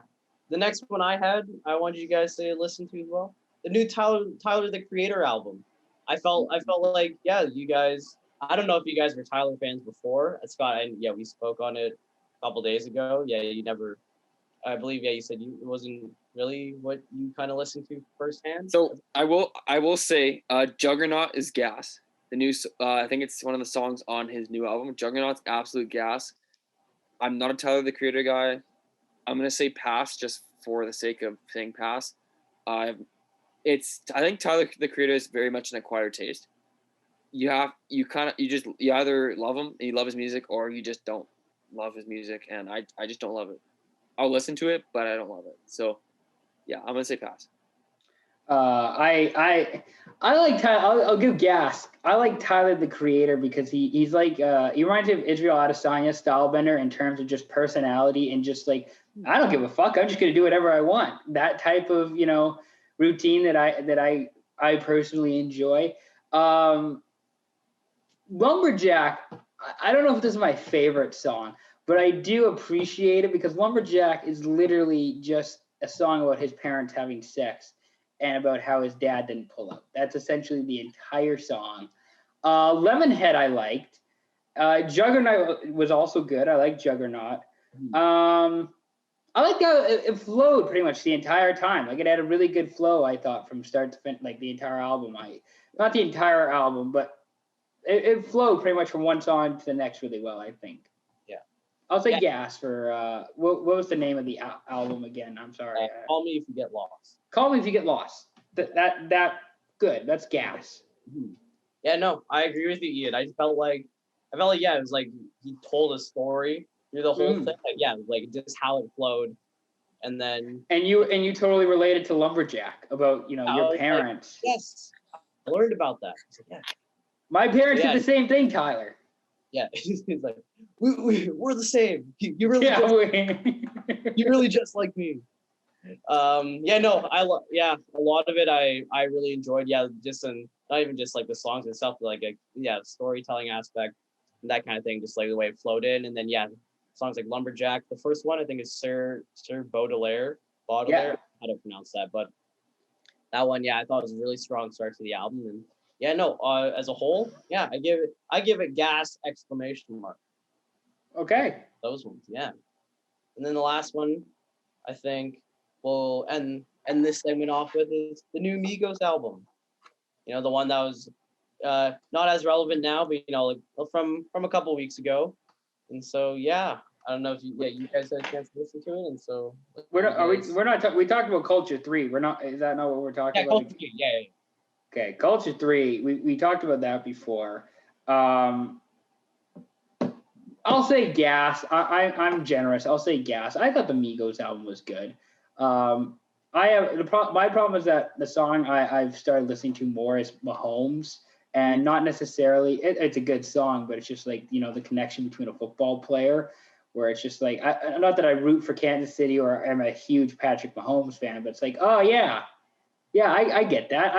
A: the next one I wanted you guys to listen to as well. The new Tyler the Creator album. I felt like you guys. I don't know if you guys were Tyler fans before, Scott, and we spoke on it a couple days ago. Yeah, you never. I believe you said it wasn't really what you kind of listened to firsthand.
B: So I will say, Juggernaut is gas. The new, I think it's one of the songs on his new album. Juggernaut's absolute gas. I'm not a Tyler the Creator guy. I'm gonna say pass just for the sake of saying pass. I think Tyler the Creator is very much an acquired taste. You either love him and you love his music, or you just don't love his music, and I just don't love it. I'll listen to it, but I don't love it. So, yeah, I'm gonna say pass.
C: I like Tyler. I'll give gas. I like Tyler the Creator because he's like he reminds me of Israel Adesanya, Stylebender, in terms of just personality and just like I don't give a fuck. I'm just gonna do whatever I want. That type of routine that I personally enjoy. Lumberjack. I don't know if this is my favorite song, but I do appreciate it because Lumberjack is literally just a song about his parents having sex and about how his dad didn't pull up. That's essentially the entire song. Lemonhead I liked. Juggernaut was also good. I like Juggernaut. I like how it flowed pretty much the entire time. Like it had a really good flow, I thought, from start to finish, like the entire album. Not the entire album, but it flowed pretty much from one song to the next really well, I think.
A: Yeah.
C: I'll say gas for, what was the name of the album again? I'm sorry.
A: Call Me If You Get Lost.
C: Call Me If You Get Lost. That good. That's gas.
A: Mm-hmm. Yeah, no, I agree with you, Ian. I felt like, it was like he told a story through the whole thing. Like just how it flowed. And then.
C: And you totally related to Lumberjack about, your parents.
A: Like, yes. I learned about that. Like,
C: my parents did the same thing, Tyler.
A: Yeah. He's like, we're the same. You really you're really just like me. A lot of it I really enjoyed. Not even just like the songs itself, but like the storytelling aspect and that kind of thing, just like the way it flowed in. And then songs like Lumberjack. The first one I think is Sir Baudelaire.
C: Yeah.
A: How to pronounce that, but that one, I thought it was a really strong start to the album. And as a whole, I give it gas exclamation mark.
C: Okay.
A: Those ones, yeah. And then the last one, I think we'll end this segment off with is the new Migos album. The one that was not as relevant now, but like from a couple weeks ago. And so I don't know if you guys had a chance to listen to it, and so
C: We're not. We talked about Culture 3. We're not. Is that not what we're talking about?
A: Culture 3, yeah.
C: Okay, Culture 3. We talked about that before. I'll say Gas. I'm generous. I'll say Gas. I thought the Migos album was good. My problem is that the song I've started listening to more is Mahomes, and not necessarily it's a good song, but it's just like, you know, the connection between a football player, where it's just like, not that I root for Kansas City or I'm a huge Patrick Mahomes fan, but it's like, oh yeah, I get that.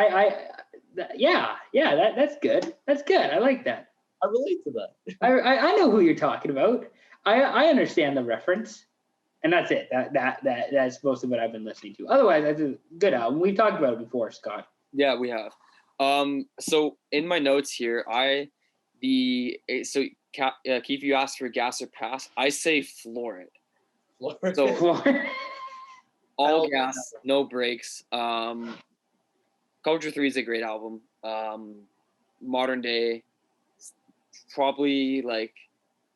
C: That's good. That's good. I like that.
A: I relate to that.
C: I know who you're talking about. I understand the reference, and that's it. That's most of what I've been listening to. Otherwise, that's a good album. We've talked about it before, Scott.
B: Yeah, we have. So in my notes here, Keith, you asked for gas or pass. I say floor it. So all gas, no breaks. Culture 3 is a great album. Modern day, probably like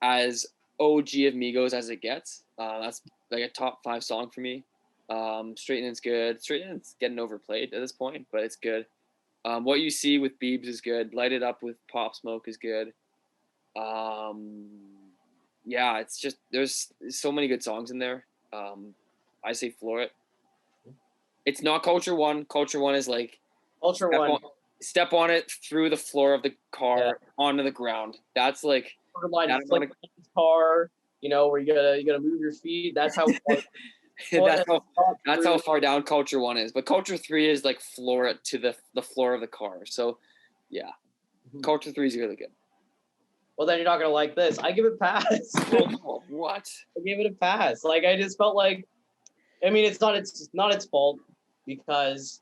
B: as OG of Migos as it gets. That's like a top 5 song for me. Straightenin's good. Straightenin's getting overplayed at this point, but it's good. What You See with Biebs is good. Light It Up with Pop Smoke is good. Yeah, it's just there's so many good songs in there. I say floor it. It's not Culture 1. Culture 1 is like step on it through the floor of the car onto the ground. That's like
A: that's like a car, you know, where you gotta move your feet. That's how
B: that's how far down Culture 1 is. But Culture 3 is like floor it to the floor of the car. So yeah. Culture 3 is really good.
A: Well, then you're not gonna like this. I give it a pass.
B: What?
A: I gave it a pass. Like, I just felt like, I mean, it's not its fault, because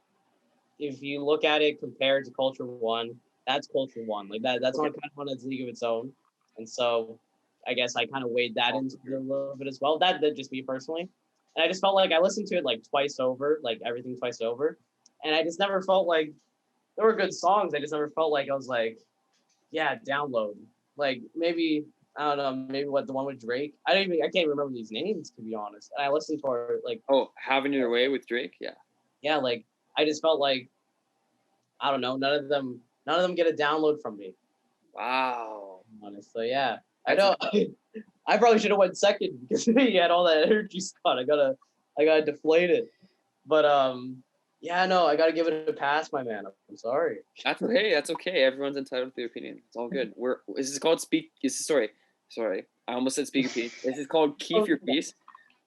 A: if you look at it compared to Culture 1, that's Culture 1. Like that's not kind of on its league of its own. And so I guess I kind of weighed that into it a little bit as well. That just me personally. And I just felt like I listened to it like twice over, like everything twice over. And I just never felt like there were good songs. I just never felt like I was like, yeah, download. Like maybe, I don't know, maybe the one with Drake. I can't even remember these names, to be honest. And I listened to her like,
B: Having Your Way with Drake. Yeah.
A: Yeah. Like I just felt like, I don't know, none of them get a download from me.
B: Wow.
A: Honestly, yeah. I know. I probably should have went second because he had all that energy, Scott. I gotta deflate it. But yeah, no, I gotta give it a pass, my man. I'm sorry.
B: That's okay. That's okay. Everyone's entitled to their opinion. It's all good. Sorry. I almost said Speak Your Piece. This is called Keef Your Piece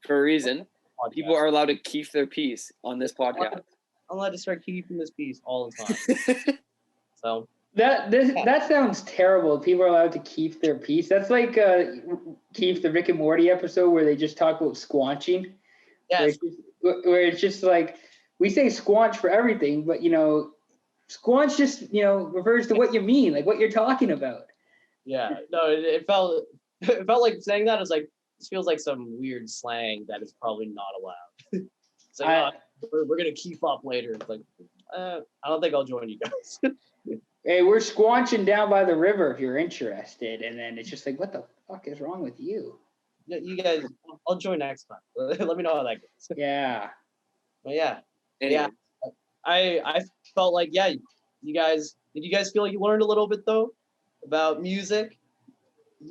B: for a reason. People are allowed to keep their piece on this podcast.
A: I'm allowed to start keeping this piece all the time. So
C: that sounds terrible. People are allowed to keep their piece. That's like Keith, the Rick and Morty episode where they just talk about squanching.
A: Yes.
C: Where it's just like, we say squanch for everything, but, you know, squanch just, you know, refers to what you mean, like what you're talking about.
A: Yeah. No, it felt like saying that. I was like, this feels like some weird slang that is probably not allowed. So we're gonna keep up later. It's like, I don't think I'll join you guys.
C: Hey, we're squanching down by the river if you're interested. And then it's just like, what the fuck is wrong with you?
A: Yeah, you guys, I'll join next time. Let me know how that goes.
C: Yeah.
A: But yeah.
B: Anyway.
A: Yeah. I felt like, did you guys feel like you learned a little bit though about music?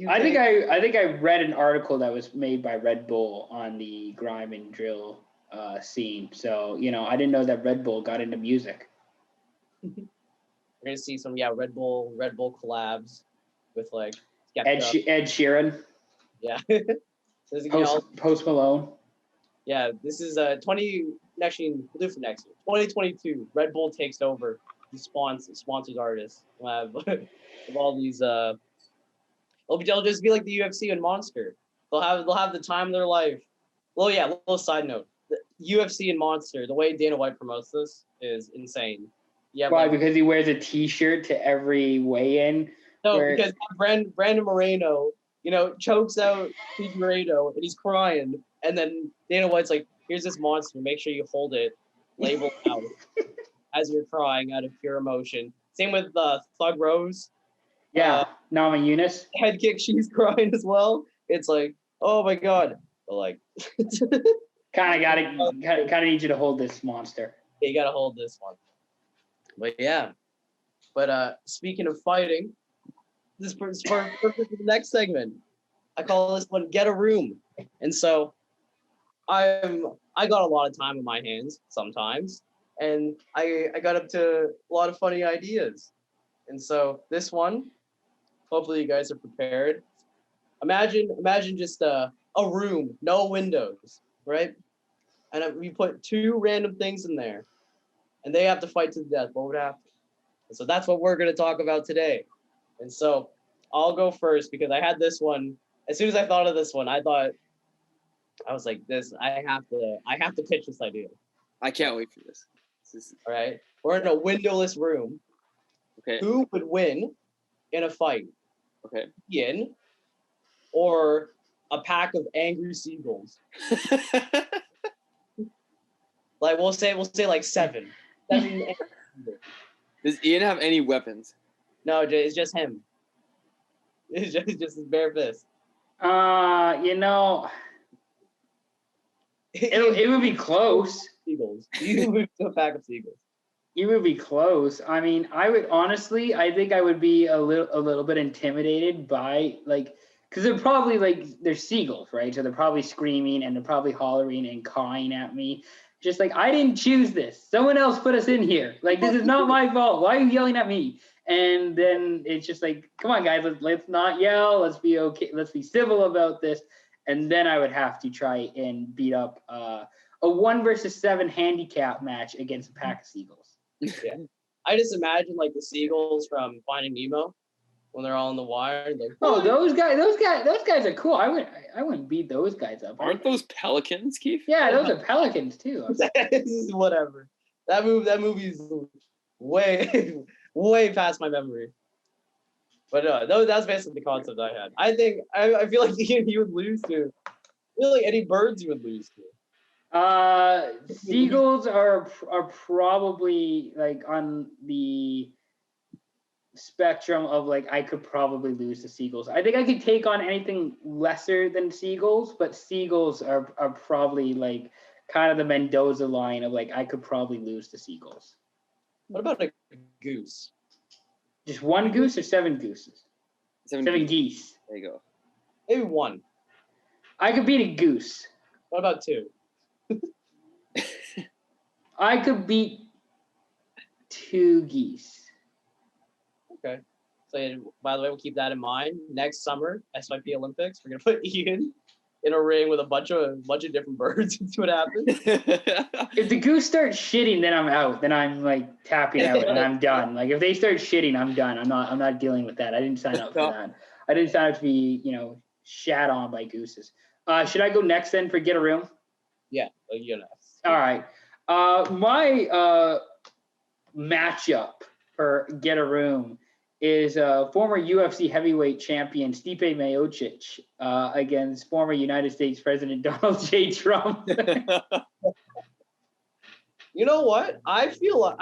C: I think I read an article that was made by Red Bull on the grime and drill scene. So, you know, I didn't know that Red Bull got into music.
A: We're gonna see some Red Bull collabs with like
C: Ed Sheeran.
A: Yeah.
C: Post Malone.
A: Yeah, this is we'll do for next year. 2022, Red Bull takes over the sponsors artists. We'll have all these it'll just be like the UFC and Monster. They'll have the time of their life. Well, yeah, little side note. The UFC and Monster, the way Dana White promotes this is insane. Yeah.
C: Why? Because he wears a T-shirt to every weigh-in?
A: No, because Brandon Moreno, you know, chokes out Pete Moreno and he's crying. And then Dana White's like, here's this monster. Make sure you hold it, label out as you're crying out of pure emotion. Same with Thug Rose.
C: Yeah, Nama Yunus.
A: Head kick, she's crying as well. It's like, Oh my God. But like,
C: Kind of need you to hold this monster.
A: you gotta hold this one. But yeah. But speaking of fighting, this is perfect for the next segment. I call this one "Get a Room," and so I got a lot of time on my hands sometimes, and I got up to a lot of funny ideas, and so this one, hopefully you guys are prepared. Imagine just a room, no windows, right? And we put two random things in there, and they have to fight to the death. What would happen? And so that's what we're going to talk about today. And so I'll go first because I had this one. As soon as I thought of this one, I was like, this, I have to pitch this idea.
B: I can't wait for this.
A: All right. We're in a windowless room.
B: Okay.
A: Who would win in a fight?
B: Okay.
A: Ian or a pack of angry seagulls? Like we'll say like seven.
B: Does Ian have any weapons?
A: No, it's just him. It's just his bare fist.
C: You know, it would be close.
A: Seagulls. You move to a pack of seagulls.
C: It would be close. I mean, I think I would be a little bit intimidated by like, because they're seagulls, right? So they're probably screaming and they're probably hollering and cawing at me. Just like, I didn't choose this. Someone else put us in here. Like, this is not my fault. Why are you yelling at me? And then it's just like, come on, guys, let's not yell. Let's be okay. Let's be civil about this. And then I would have to try and beat up a 1 versus 7 handicap match against a pack of seagulls.
A: Yeah. I just imagine like the seagulls from Finding Nemo when they're all on the wire. Like,
C: oh, those guys are cool. I wouldn't beat those guys up.
B: Aren't those pelicans, Keith?
C: Yeah, those are pelicans too.
A: Whatever. That movie's way past my memory. But that's basically the concept I had. I feel like you would lose to. I feel like any birds you would lose to.
C: Seagulls are probably like on the spectrum of like I could probably lose to seagulls. I think I could take on anything lesser than seagulls, but seagulls are probably like kind of the Mendoza line of like I could probably lose to seagulls.
A: What about a goose?
C: Just one goose or 7 gooses? 7 geese.
B: There you go.
A: Maybe 1.
C: I could beat a goose.
A: What about 2?
C: I could beat 2 geese.
A: Okay. So by the way, we'll keep that in mind. Next summer, SYP Olympics, we're gonna put Ian in a ring with a bunch of different birds and see what happens.
C: If the goose starts shitting, then I'm out. Then I'm like tapping out and I'm done. Like if they start shitting, I'm done. I'm not dealing with that. I didn't sign up for that. I didn't sign up to be, shat on by gooses. Should I go next then for Get a Room?
A: Yeah, you know.
C: All right. My matchup for Get a Room is former UFC heavyweight champion Stipe Miocic against former United States President Donald J. Trump.
A: You know what? I feel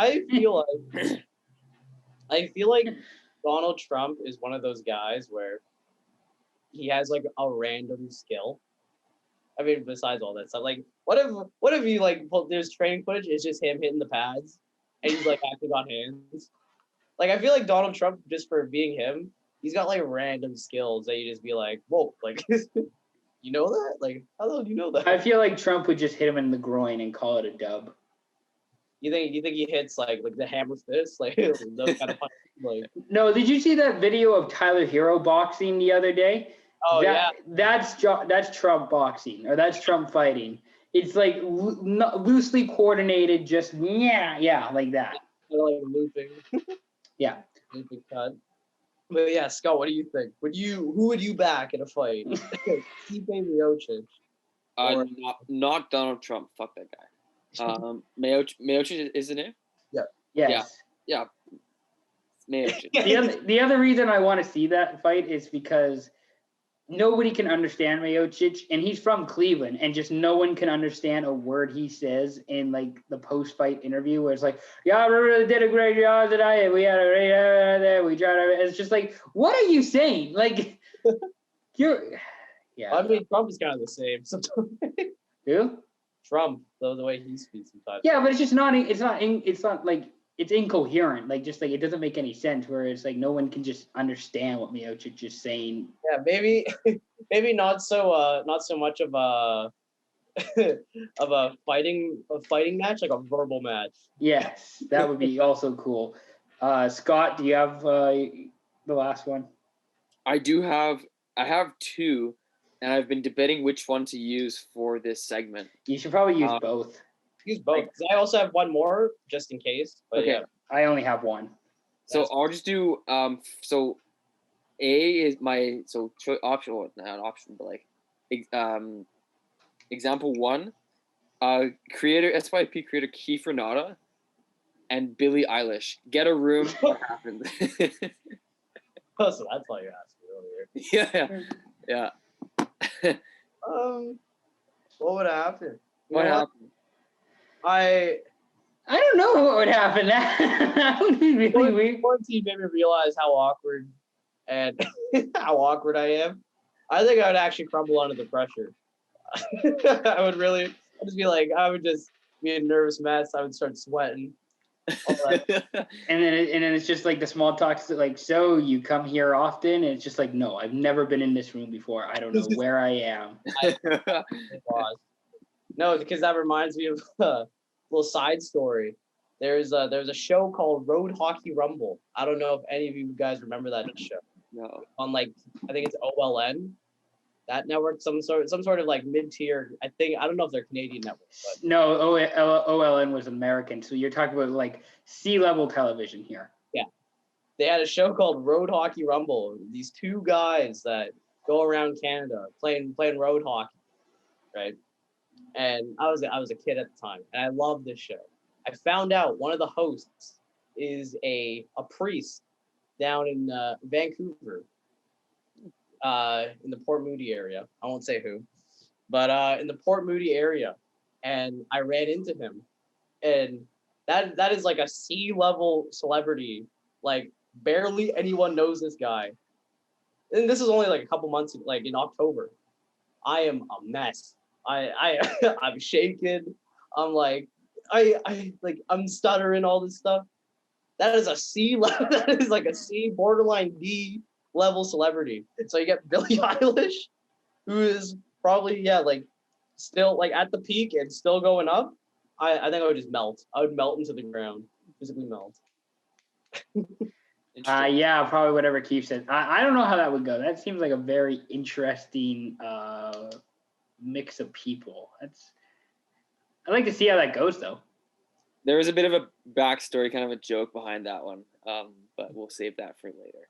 A: like Donald Trump is one of those guys where he has like a random skill. I mean, besides all that stuff, like, what if you like there's training footage? It's just him hitting the pads, and he's like acting on hands. Like, I feel like Donald Trump, just for being him, he's got like random skills that you just be like, whoa, like, you know that? Like, how the hell do you know that?
C: I feel like Trump would just hit him in the groin and call it a dub.
A: You think he hits like the hammer fist, like those kind of punches, like?
C: No, did you see that video of Tyler Hero boxing the other day?
A: Oh yeah,
C: that's Trump boxing, or that's Trump fighting. It's like loosely coordinated, just yeah, like that.
A: Like looping.
C: Yeah.
A: Looping cut. But yeah, Scott, what do you think? Who would you back in a fight? Stipe Miocic.
B: Not Donald Trump. Fuck that guy. Miocic is the name?
A: Yeah.
C: Yes.
B: Yeah. Miocic.
C: The other reason I want to see that fight is because nobody can understand Miocic, and he's from Cleveland, and just no one can understand a word he says in like the post-fight interview where it's like, yeah, we really did a great job today. We had a great there. We tried. It's just like, what are you saying? Like, Yeah.
A: I mean, Trump is kind of the same. Sometimes.
C: Who?
A: Trump, the way he speaks sometimes.
C: Yeah, but it's just not. It's not like it's incoherent. Like just like it doesn't make any sense. Where it's like no one can just understand what Miocic is saying.
A: Yeah, maybe not so much of a of a fighting match, like a verbal match.
C: Yes, that would be also cool. Scott, do you have the last one?
B: I have two, and I've been debating which one to use for this segment.
C: You should probably use both.
A: Use both. 'Cause I also have one more just in case. But
B: Okay.
A: yeah.
C: I only have one.
B: So I'll just do so A is my option, well, not option, but like example one, SYP creator Kief Ranada and Billie Eilish. Get a room. What happened?
A: Oh, so that's all you asked me earlier.
B: Yeah.
A: What would happen?
B: What happened?
C: I don't know what would happen. That would be really weird.
A: Quarantine made me realize how awkward and how awkward I am. I think I would actually crumble under the pressure. I would just be a nervous mess. I would start sweating.
C: And then it's just like the small talks that like, so you come here often? And it's just like, no, I've never been in this room before. I don't know where I am.
A: No, because that reminds me of a little side story. There's a show called Road Hockey Rumble. I don't know if any of you guys remember that show.
B: No.
A: On like, I think it's OLN, that network, some sort of like mid-tier. I don't know if they're Canadian network. But.
C: No, OLN was American. So you're talking about like C-level television here.
A: Yeah, they had a show called Road Hockey Rumble. These two guys that go around Canada playing road hockey, right? And I was a kid at the time, and I loved this show. I found out one of the hosts is a priest down in Vancouver, in the Port Moody area. I won't say who, but in the Port Moody area, and I ran into him, and that is like a C-level celebrity. Like barely anyone knows this guy, and this is only like a couple months, like in October. I am a mess. I'm shaking. I'm like, I'm stuttering all this stuff. That is a C level. That is like a C, borderline D level celebrity. So you get Billie Eilish, who is probably still like at the peak and still going up. I think I would just melt. I would melt into the ground, physically melt.
C: Yeah, probably whatever Keith said. I don't know how that would go. That seems like a very interesting mix of people. I'd like to see how that goes though.
B: There was a bit of a backstory, kind of a joke behind that one, but we'll save that for later.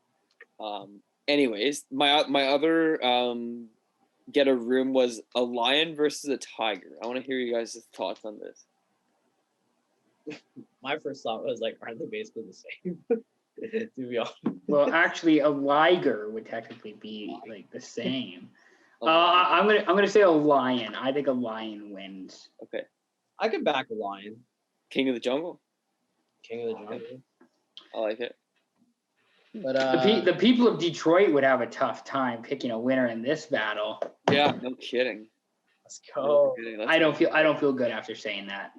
B: Anyways, my other get a room was a lion versus a tiger. I want to hear you guys' thoughts on this.
A: My first thought was like, aren't they basically the same? To be honest.
C: Well, actually, a liger would technically be like the same. I'm gonna say a lion. I think a lion wins.
B: Okay.
A: I could back a lion.
B: King of the jungle.
A: King of the jungle.
B: I like it.
A: But
C: the people of Detroit would have a tough time picking a winner in this battle.
B: Yeah, no kidding.
A: Let's go.
C: I don't feel good after saying that.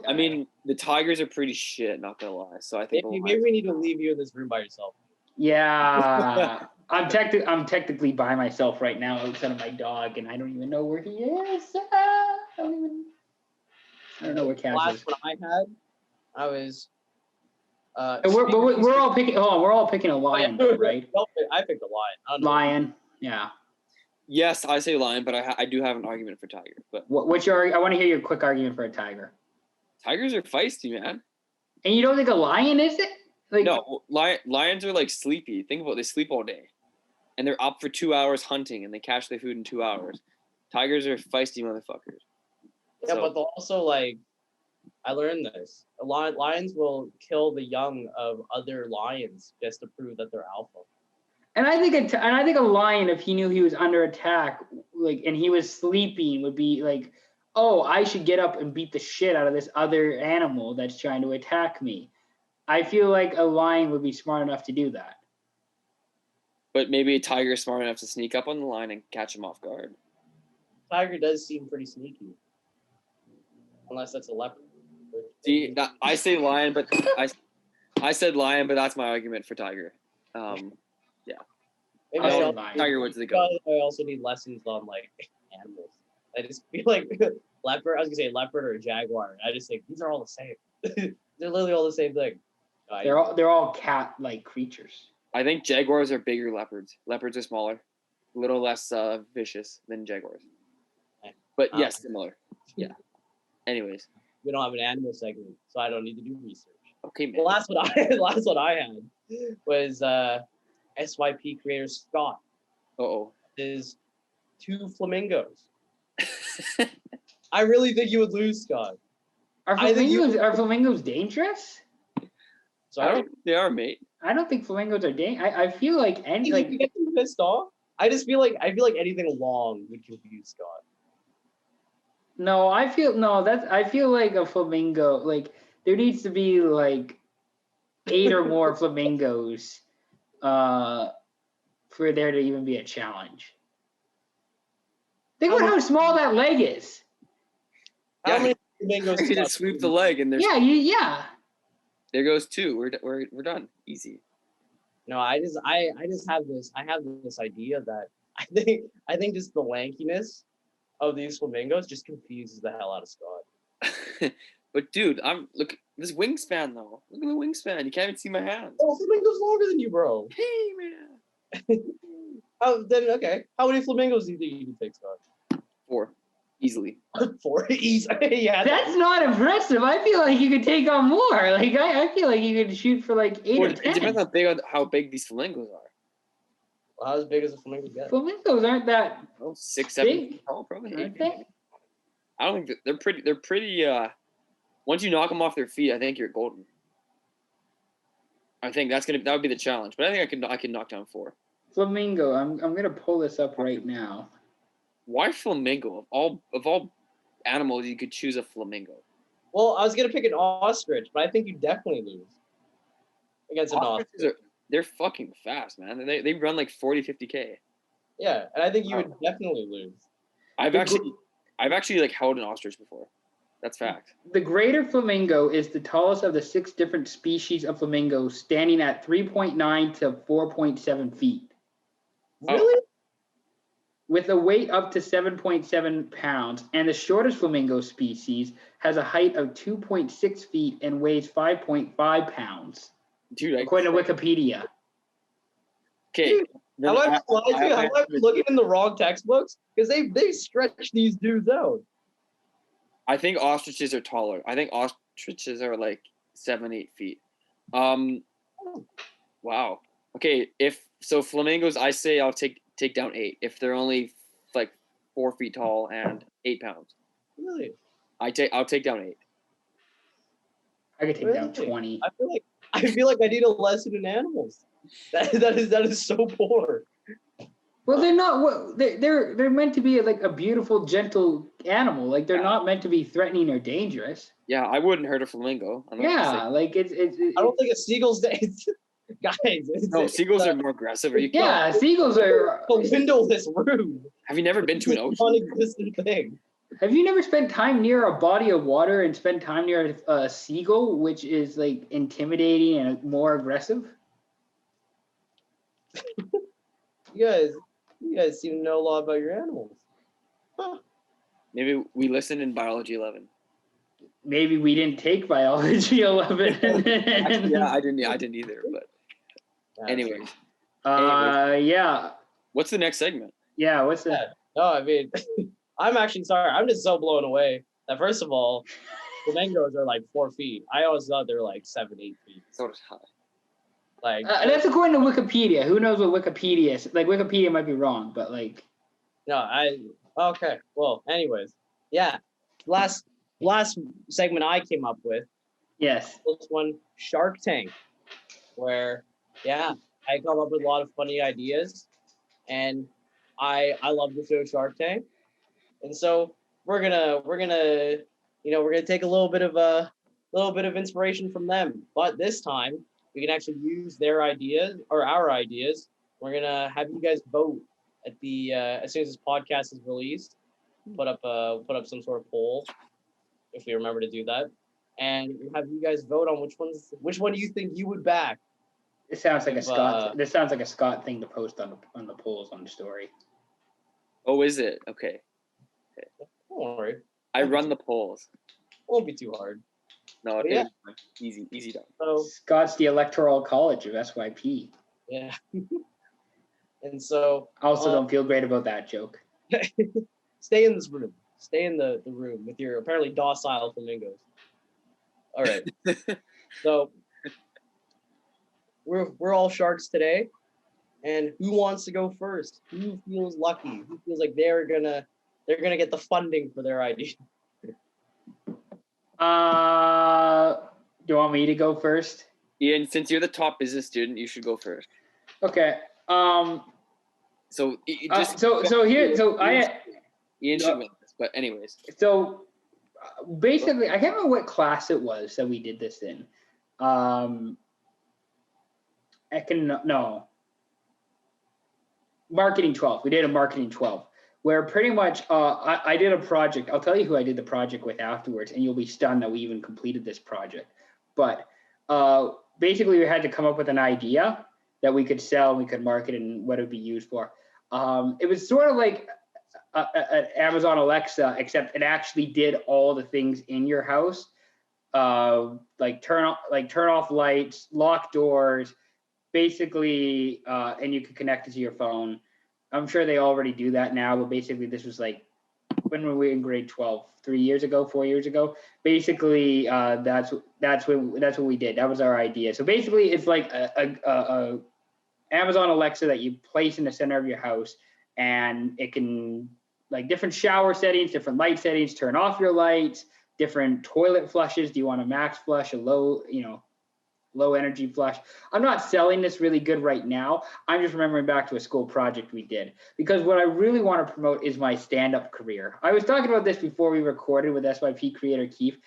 B: I mean, the Tigers are pretty shit. Not gonna lie. So I think
A: maybe we need to leave you in this room by yourself.
C: Yeah, I'm technically by myself right now outside of my dog, and I don't even know where he is. I don't know where Cash is.
A: Last one I had, I was.
C: We're all picking. Oh, we're all picking a lion, right?
A: I picked a lion.
C: Lion, yeah.
B: Yes, I say lion, but I do have an argument for tiger. But
C: what's your? I want to hear your quick argument for a tiger.
B: Tigers are feisty, man.
C: And you don't think a lion is it? Like,
B: no, lions are like sleepy. Think about it, they sleep all day, and they're up for 2 hours hunting, and they catch their food in 2 hours. Tigers are feisty motherfuckers.
A: Yeah, but they'll also like. I learned this. Lions will kill the young of other lions just to prove that they're alpha.
C: And I think a lion, if he knew he was under attack, like, and he was sleeping, would be like, oh, I should get up and beat the shit out of this other animal that's trying to attack me. I feel like a lion would be smart enough to do that.
B: But maybe a tiger is smart enough to sneak up on the line and catch him off guard.
A: Tiger does seem pretty sneaky. Unless that's a leopard.
B: See, I say lion, but I said lion, but that's my argument for tiger.
A: Maybe
C: I
A: I
C: said
A: also,
C: lion.
B: Tiger Woods the goat.
A: I also need lessons on like animals. I just feel like leopard. I was gonna say leopard or a jaguar. I just think these are all the same. They're literally all the same thing.
C: They're all cat-like creatures.
B: I think jaguars are bigger leopards. Leopards are smaller, a little less vicious than jaguars. But yes, similar. Yeah. Anyways,
A: We don't have an animal segment, so I don't need to do research.
B: okay, man.
A: The last one I had was SYP Creator Scott.
B: Uh-oh.
A: Is 2 flamingos. I really think you would lose, Scott.
C: Are
A: I think
C: flamingos dangerous?
A: Sorry?
B: They are, mate.
C: I don't think flamingos are dangerous. I feel like any like
A: You get pissed off. I feel like anything long would confuse Scott.
C: no, I feel like a flamingo, like there needs to be like 8 or more flamingos for there to even be a challenge. Think about how small that leg is.
A: How
B: Yeah,
A: many flamingos?
B: You just sweep the leg and there's
C: Yeah.
B: there goes 2. We're done. Easy.
A: No, I just have this idea that I think just the lankiness of these flamingos just confuses the hell out of Scott.
B: But dude, look this wingspan though. Look at the wingspan. You can't even see my hands.
A: Oh, flamingo's longer than you, bro.
B: Hey man.
A: Okay. How many flamingos do you think you can take, Scott?
B: 4. Easily.
A: 4 easy. Yeah.
C: That's not impressive. I feel like you could take on more. Like I feel like you could shoot for like 8 or
B: It
C: 10.
B: depends how big these flamingos are.
A: Well, how big as a flamingo get?
C: Flamingos aren't that
B: Oh, 6, 7
C: big,
B: feet tall, probably. 8
C: aren't
B: feet.
C: they?
B: I don't think they're pretty. Once you knock them off their feet, I think you're golden. I think that would be the challenge. But I think I can knock down 4.
C: Flamingo. I'm gonna pull this up right now.
B: Why flamingo? Of all animals, you could choose a flamingo.
A: Well, I was gonna pick an ostrich, but I think you definitely lose against an ostrich.
B: They're fucking fast, man. They run like 40, 50K.
A: Yeah, and I think you would definitely lose.
B: I've actually like held an ostrich before. That's fact.
C: The greater flamingo is the tallest of the 6 different species of flamingos, standing at 3.9 to 4.7 feet,
A: Really?
C: with a weight up to 7.7 pounds. And the shortest flamingo species has a height of 2.6 feet and weighs 5.5 pounds,
B: Dude,
C: according to Wikipedia.
B: okay.
A: How am I looking in the wrong textbooks? Because they stretch these dudes out.
B: I think ostriches are taller. I think ostriches are like 7, 8 feet. Wow. Okay, if so flamingos, I say I'll take down 8 if they're only like 4 feet tall and 8 pounds.
A: Really?
B: I'll take down 8.
C: I could take down
A: Really?
C: 20.
A: I feel like I need a lesson in animals. That is so poor.
C: Well, they're not. Well, they're meant to be like a beautiful, gentle animal. Like they're not meant to be threatening or dangerous.
B: Yeah, I wouldn't hurt a flamingo.
C: Yeah, like it's.
A: I don't think a seagull's guys.
B: No, seagulls are more aggressive. Are you?
C: Yeah, seagulls are.
A: A windowless room.
B: Have you never been to an
A: It's
B: ocean?
A: a non-existent thing.
C: Have you never spent time near a body of water and spent time near a seagull, which is like intimidating and more aggressive?
A: You guys seem to know a lot about your animals. Huh.
B: Maybe we listened in biology 11.
C: Maybe we didn't take biology 11.
B: Actually, yeah, I didn't either. But anyways,
C: yeah.
B: what's the next segment?
C: Yeah, what's that?
A: No, I mean, I'm actually sorry. I'm just so blown away that first of all, flamingos are like 4 feet. I always thought they were like 7, 8 feet.
B: So high.
A: Like
C: That's according to Wikipedia. Who knows what Wikipedia is? Like Wikipedia might be wrong, but like.
A: no, okay. Well, anyways, yeah. Last segment I came up with.
C: Yes.
A: This one, Shark Tank, where I come up with a lot of funny ideas, and I love the show Shark Tank, and so we're gonna take a little bit of inspiration from them, but this time we can actually use their ideas or our ideas We're gonna have you guys vote at the as soon as this podcast is released. Put up some sort of poll if we remember to do that, and we'll have you guys vote on which one do you think you would back.
C: This sounds like a
A: If,
C: Scott. This sounds like a Scott thing to post on the polls on the story.
B: Oh, is it? Okay.
A: Don't worry,
B: I run the polls.
A: won't be too hard.
B: No,
A: Yeah.
B: easy done.
A: So
C: Scott's the electoral college of SYP.
A: yeah, and so
C: I also don't feel great about that joke.
A: stay in this room. Stay in the room with your apparently docile flamingos. All right. So we're all sharks today, and who wants to go first? Who feels lucky? Who feels like they're gonna get the funding for their idea?
C: Do you want me to go first?
B: Ian, since you're the top business student, you should go first.
C: Okay.
B: So Ian should win this, but anyways.
C: So basically, I can't remember what class it was that we did this in. Marketing 12. We did a marketing 12 where pretty much I did a project. I'll tell you who I did the project with afterwards, and you'll be stunned that we even completed this project. But basically, we had to come up with an idea that we could sell, we could market, and what it would be used for. It was sort of like an Amazon Alexa, except it actually did all the things in your house, like turn off lights, lock doors, basically, and you could connect it to your phone. I'm sure they already do that now, but basically, this was like when were we in grade 12? 4 years ago. Basically, that's what we did. That was our idea. So basically, it's like a Amazon Alexa that you place in the center of your house, and it can like different shower settings, different light settings, turn off your lights, different toilet flushes. Do you want a max flush, a low energy flush? I'm not selling this really good right now. I'm just remembering back to a school project we did, because what I really want to promote is my stand-up career. I was talking about this before we recorded with SYP Creator Kief.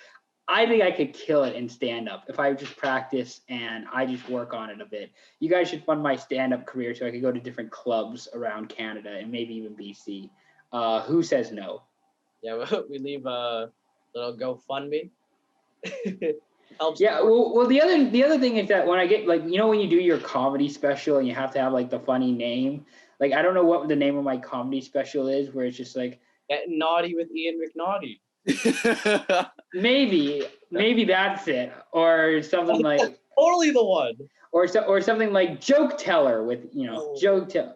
C: I think I could kill it in stand-up if I just practice and I just work on it a bit. You guys should fund my stand-up career so I could go to different clubs around Canada and maybe even BC. Who says no?
A: Yeah, we leave a little GoFundMe. Helps.
C: Yeah, well, the other thing is that when I get when you do your comedy special and you have to have like the funny name, like I don't know what the name of my comedy special is, where it's just like
A: Getting Naughty with Ian McNaughton.
C: maybe that's it, or something like
A: totally the one,
C: or something like Joke Teller with Joke Teller.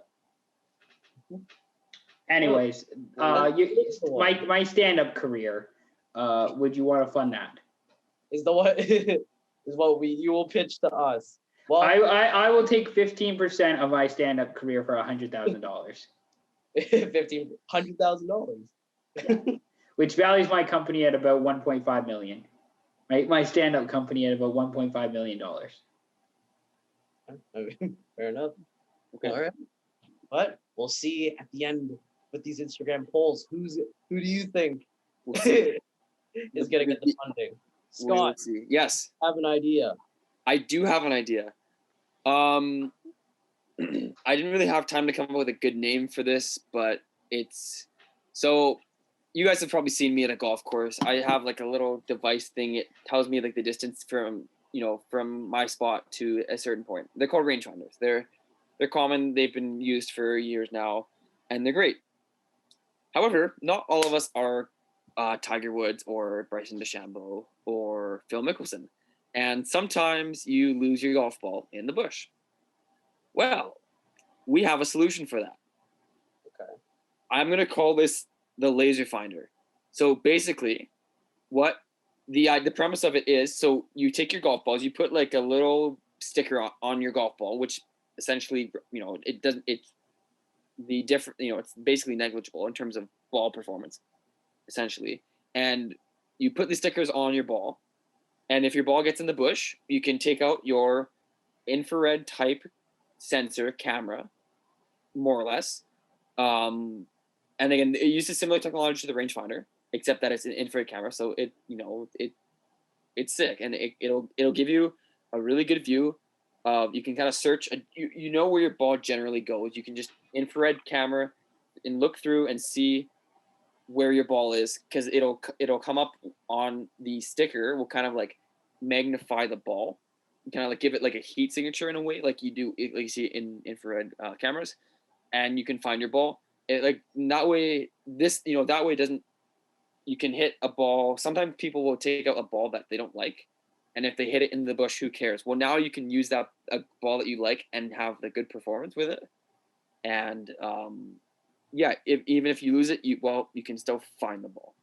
C: Anyways, my stand-up career. Would you want to fund that?
A: Is what you will pitch to us. Well,
C: I will take 15% of my stand-up career for $100,000.
A: $100,000.
C: Which values my company at about 1.5 million. Right, my stand-up company at about $1.5 million.
A: Fair enough.
B: Okay.
A: All right. But we'll see at the end with these Instagram polls. Who do you think is gonna get the funding? Scott,
B: yes,
A: have an idea.
B: I do have an idea. I didn't really have time to come up with a good name for this, but it's so you guys have probably seen me at a golf course. I have like a little device thing. It tells me like the distance from my spot to a certain point. They're called rangefinders. They're common. They've been used for years now, and they're great. However, not all of us are Tiger Woods or Bryson DeChambeau or Phil Mickelson. And sometimes you lose your golf ball in the bush. Well, we have a solution for that.
A: Okay.
B: I'm going to call this the laser finder. So basically, what the premise of it is, so you take your golf balls, you put like a little sticker on your golf ball, which essentially, it's basically negligible in terms of ball performance, essentially. And you put the stickers on your ball, and if your ball gets in the bush, you can take out your infrared type sensor camera, more or less. And again, it uses similar technology to the rangefinder, except that it's an infrared camera. So it's sick, and it'll give you a really good view You can kind of search. You know where your ball generally goes. You can just infrared camera and look through and see where your ball is, because it'll come up on the sticker. Will kind of like magnify the ball, kind of like give it like a heat signature in a way, like you see in infrared cameras, and you can find your ball. Like that way, that way it doesn't. You can hit a ball. Sometimes people will take out a ball that they don't like, and if they hit it in the bush, who cares? Well, now you can use a ball that you like and have the good performance with it. And even if you lose it, you can still find the ball.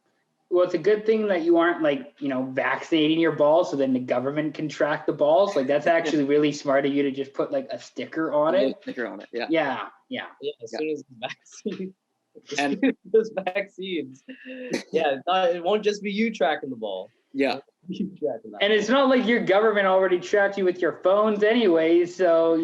C: Well, it's a good thing that you aren't like, vaccinating your balls so then the government can track the balls. Like that's actually really smart of you to just put like a sticker on it.
B: Sticker on it, yeah.
C: Yeah.
A: Yeah, as soon as the vaccine, those vaccines, it won't just be you tracking the ball.
B: Yeah.
A: You tracking that
C: And it's not like your government already tracked you with your phones anyway. So,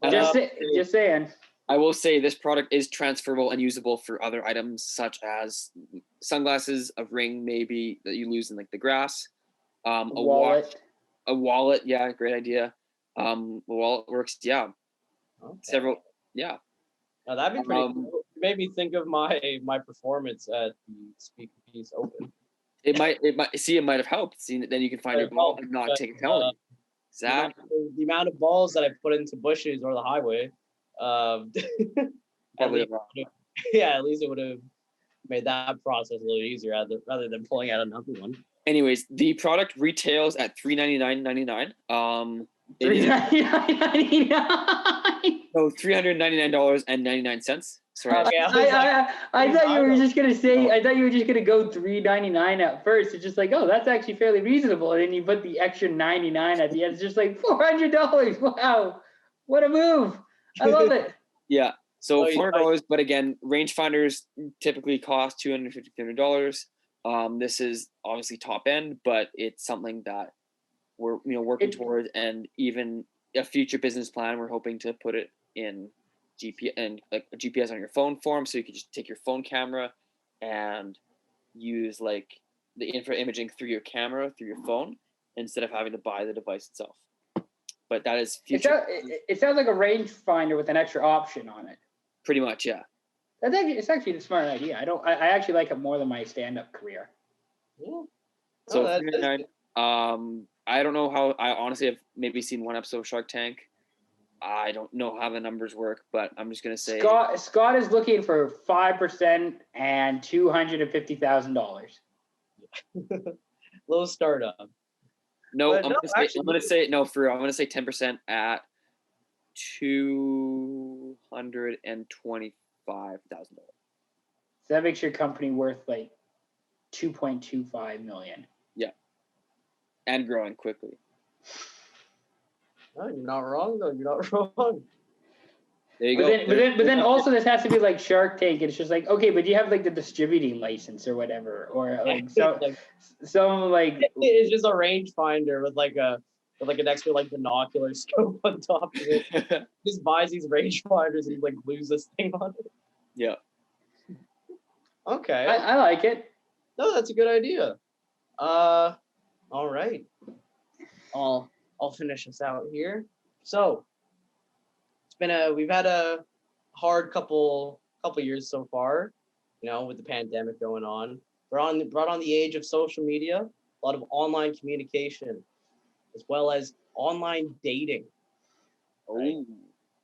C: just saying.
B: I will say this product is transferable and usable for other items such as sunglasses, a ring maybe that you lose in like the grass, a
C: wallet.
B: A wallet, yeah, great idea. A wallet works, yeah.
A: Okay.
B: Several, yeah.
A: Now that'd be pretty cool. It made me think of my performance at the SYP Creator Open.
B: It might have helped. See, then you can find your ball and not take a penalty. Exactly.
A: The amount of balls that I put into bushes or the highway, at least it would have made that process a little easier rather than pulling out another one.
B: Anyways, the product retails at $399.99. So $399.99. Sorry.
C: Okay, I thought you were just gonna say. I thought you were just gonna go $399 at first. It's just like, oh, that's actually fairly reasonable, and then you put the extra 99 at the end. It's just like $400. Wow, what a move! I love it.
B: Yeah. So $400, but again, rangefinders typically cost $250, $300. This is obviously top end, but it's something that we're working towards, and even a future business plan, we're hoping to put it in GPS and like a GPS on your phone form, so you can just take your phone camera and use like the infrared imaging through your camera through your phone instead of having to buy the device itself. But that is future.
C: It sounds like a rangefinder with an extra option on it.
B: Pretty much, yeah.
C: It's actually a smart idea. I actually like it more than my stand-up career.
A: Yeah.
B: So I don't know how. I honestly have maybe seen one episode of Shark Tank. I don't know how the numbers work, but I'm just gonna say
C: Scott is looking for 5% and $250,000.
A: Little startup.
B: No, I'm gonna say 10% at $225,000.
C: So that makes your company worth like $2.25 million.
B: Yeah, and growing quickly.
A: No, you're not wrong though. You're not wrong.
B: There you go.
C: But then also this has to be like Shark Tank. It's just like, okay, but you have like the distributing license or whatever, or like some like
A: it's just a rangefinder with like an extra like binocular scope on top of it. Just buys these rangefinders and like glues this thing on it.
B: Yeah.
A: Okay.
C: I like it.
A: No, that's a good idea. All right. I'll finish us out here. So we've had a hard couple years so far, with the pandemic going on. Brought on the age of social media, a lot of online communication, as well as online dating. Right?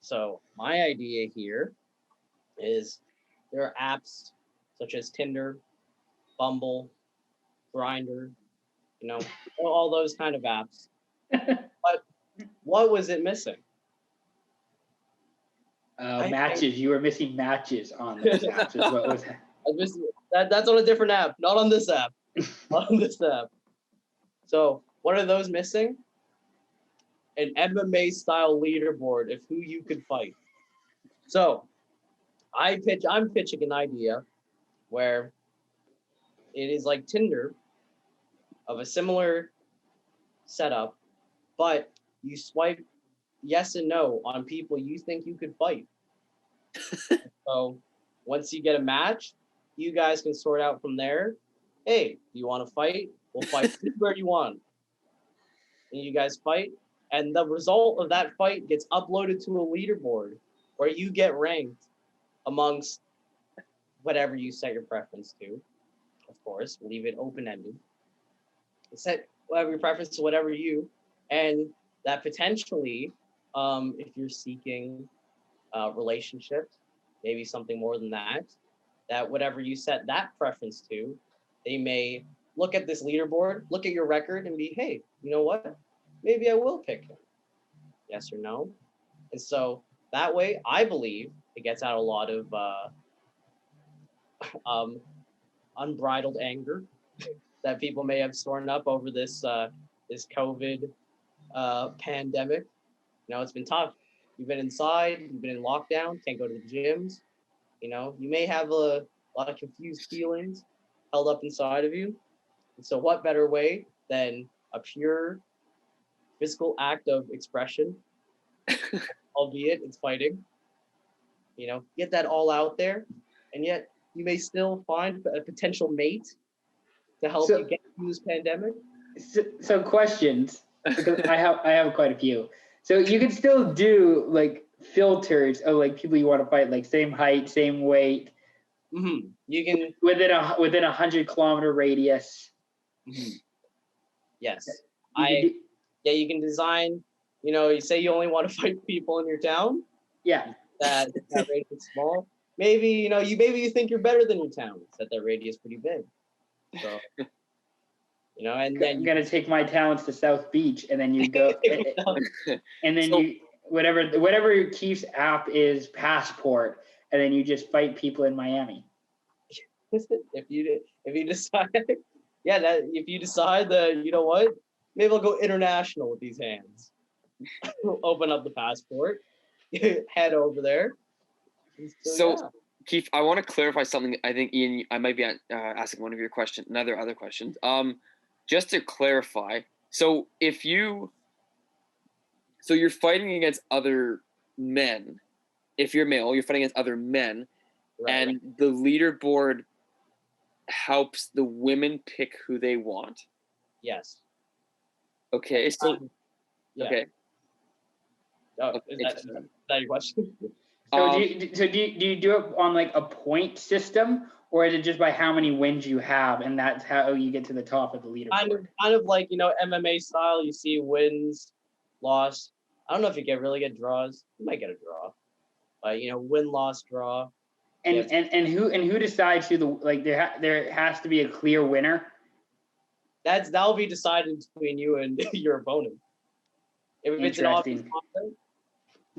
A: So my idea here is there are apps such as Tinder, Bumble, Grindr, all those kind of apps. But what was it missing?
C: Matches. You were missing matches on those apps. Is what was
A: that's on a different app, not on this app. Not on this app. So what are those missing? An MMA style leaderboard of who you could fight. So I'm pitching an idea where it is like Tinder, of a similar setup, but you swipe yes and no on people you think you could fight. So once you get a match, you guys can sort out from there. Hey, you want to fight? We'll fight anywhere you want. And you guys fight. And the result of that fight gets uploaded to a leaderboard where you get ranked amongst whatever you set your preference to. Of course, leave it open-ended. Set whatever your preference to whatever you, and that potentially, if you're seeking relationships, maybe something more than that, that whatever you set that preference to, they may look at this leaderboard, look at your record, and be, hey, you know what? Maybe I will pick him. Yes or no? And so that way, I believe it gets out a lot of unbridled anger that people may have stored up over this this COVID pandemic. You know, it's been tough. You've been inside, you've been in lockdown, can't go to the gyms. You know, you may have a lot of confused feelings held up inside of you. And so what better way than a pure physical act of expression, albeit it's fighting, you know, get that all out there, and yet you may still find a potential mate to help you get through this pandemic.
C: So questions, because I have quite a few. So you can still do like filters of like people you want to fight, like same height, same weight.
A: Mm-hmm. You can
C: within a 100-kilometer radius.
A: Mm-hmm. Yes, you can design. You know, you say you only want to fight people in your town.
C: Yeah,
A: that radius is small. Maybe you think you're better than your town. Set that radius pretty big. So. You know, and then
C: I'm gonna take my talents to South Beach, and then you go, and then you whatever Kief's app is, Passport, and then you just fight people in Miami.
A: If you decide, if you decide that, you know what, maybe I'll go international with these hands. Open up the Passport, head over there.
B: So Kief, I want to clarify something. I think Ian, I might be asking one of your questions, other questions. Just to clarify, so you're fighting against other men. If you're male, you're fighting against other men, right, and the leaderboard helps the women pick who they want.
A: Yes.
B: Okay. So.
A: Yeah.
B: Okay.
A: Oh, is that your question?
C: So do you do it on like a point system, or is it just by how many wins you have, and that's how you get to the top of the leaderboard?
A: Kind of like, you know, MMA style. You see wins, loss. I don't know if you really get draws. You might get a draw, but you know, win, loss, draw.
C: And who decides who there has to be a clear winner?
A: That'll be decided between you and your opponent. If it's an obvious conflict,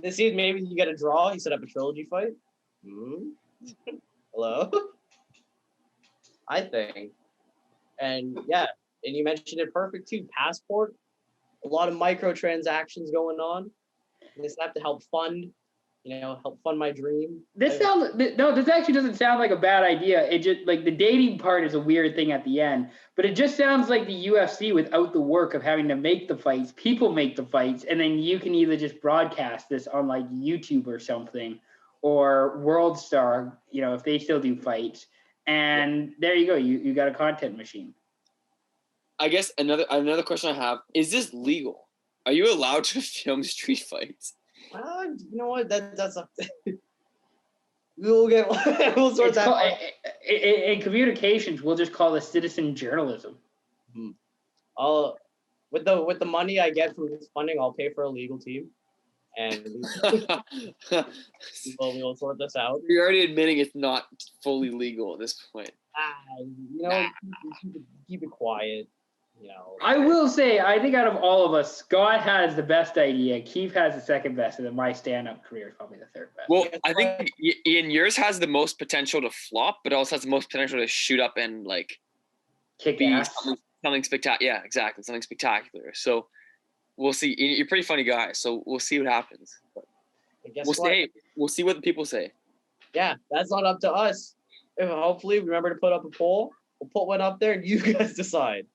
A: this season maybe you get a draw. You set up a trilogy fight. Hello. I think, and you mentioned it perfect too. Passport, a lot of microtransactions going on. This have to help fund my dream.
C: This actually doesn't sound like a bad idea. It just, like, the dating part is a weird thing at the end, but it just sounds like the UFC without the work of having to make the fights. People make the fights, and then you can either just broadcast this on like YouTube or something, or World Star, you know, if they still do fights. And there you go. You got a content machine. I guess
B: another question I have, is this legal? Are you allowed to film street fights?
A: You know what? That's a we'll sort that out.
C: In communications, we'll just call this citizen journalism.
A: I'll with the money I get from this funding, I'll pay for a legal team, and we'll sort this out.
B: You're already admitting it's not fully legal at this point.
A: You know, keep it quiet. You know,
C: I will say, I think out of all of us, Scott has the best idea. Kief has the second best, and then my stand-up career is probably the third best.
B: Well, I think Ian, yours has the most potential to flop, but also has the most potential to shoot up and like
C: kick ass.
B: Something spectacular. Yeah, exactly, something spectacular. So we'll see. You're a pretty funny guy, so we'll see what happens. But we'll see what the people say.
A: Yeah, that's not up to us. Hopefully, remember to put up a poll. We'll put one up there, and you guys decide.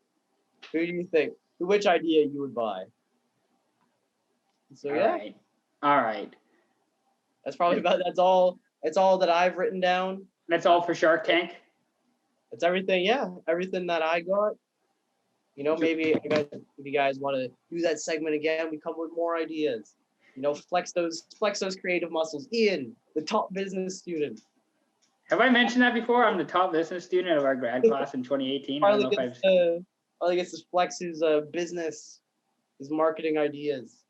A: Who do you think? Which idea you would buy? So
C: all right.
A: That's probably about. That's all that I've written down.
C: That's all for Shark Tank.
A: That's everything. Yeah, everything that I got. You know, maybe if you guys want to use that segment again, we come with more ideas. You know, flex those creative muscles. Ian, the top business student.
C: Have I mentioned that before? I'm the top business student of our grad class in 2018. I don't know if I've.
A: Probably gets to flex his business, his marketing ideas.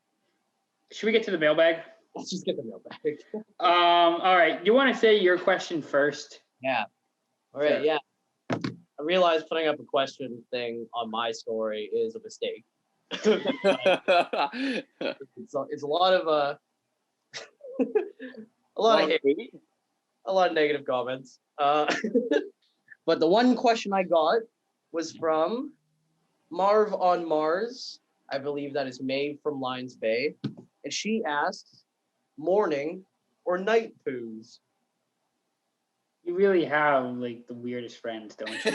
C: Should we get to the mailbag?
A: Let's just get the mailbag.
C: All right. You want to say your question first?
A: Yeah. All right.
C: Sure.
A: Yeah. I realized putting up a question thing on my story is a mistake. It's a lot of a lot of hate, a lot of negative comments. But the one question I got was from Marv on Mars. I believe that is Maeve from Lions Bay, and she asks, morning or night poos?
C: You really have like the weirdest friends, don't you?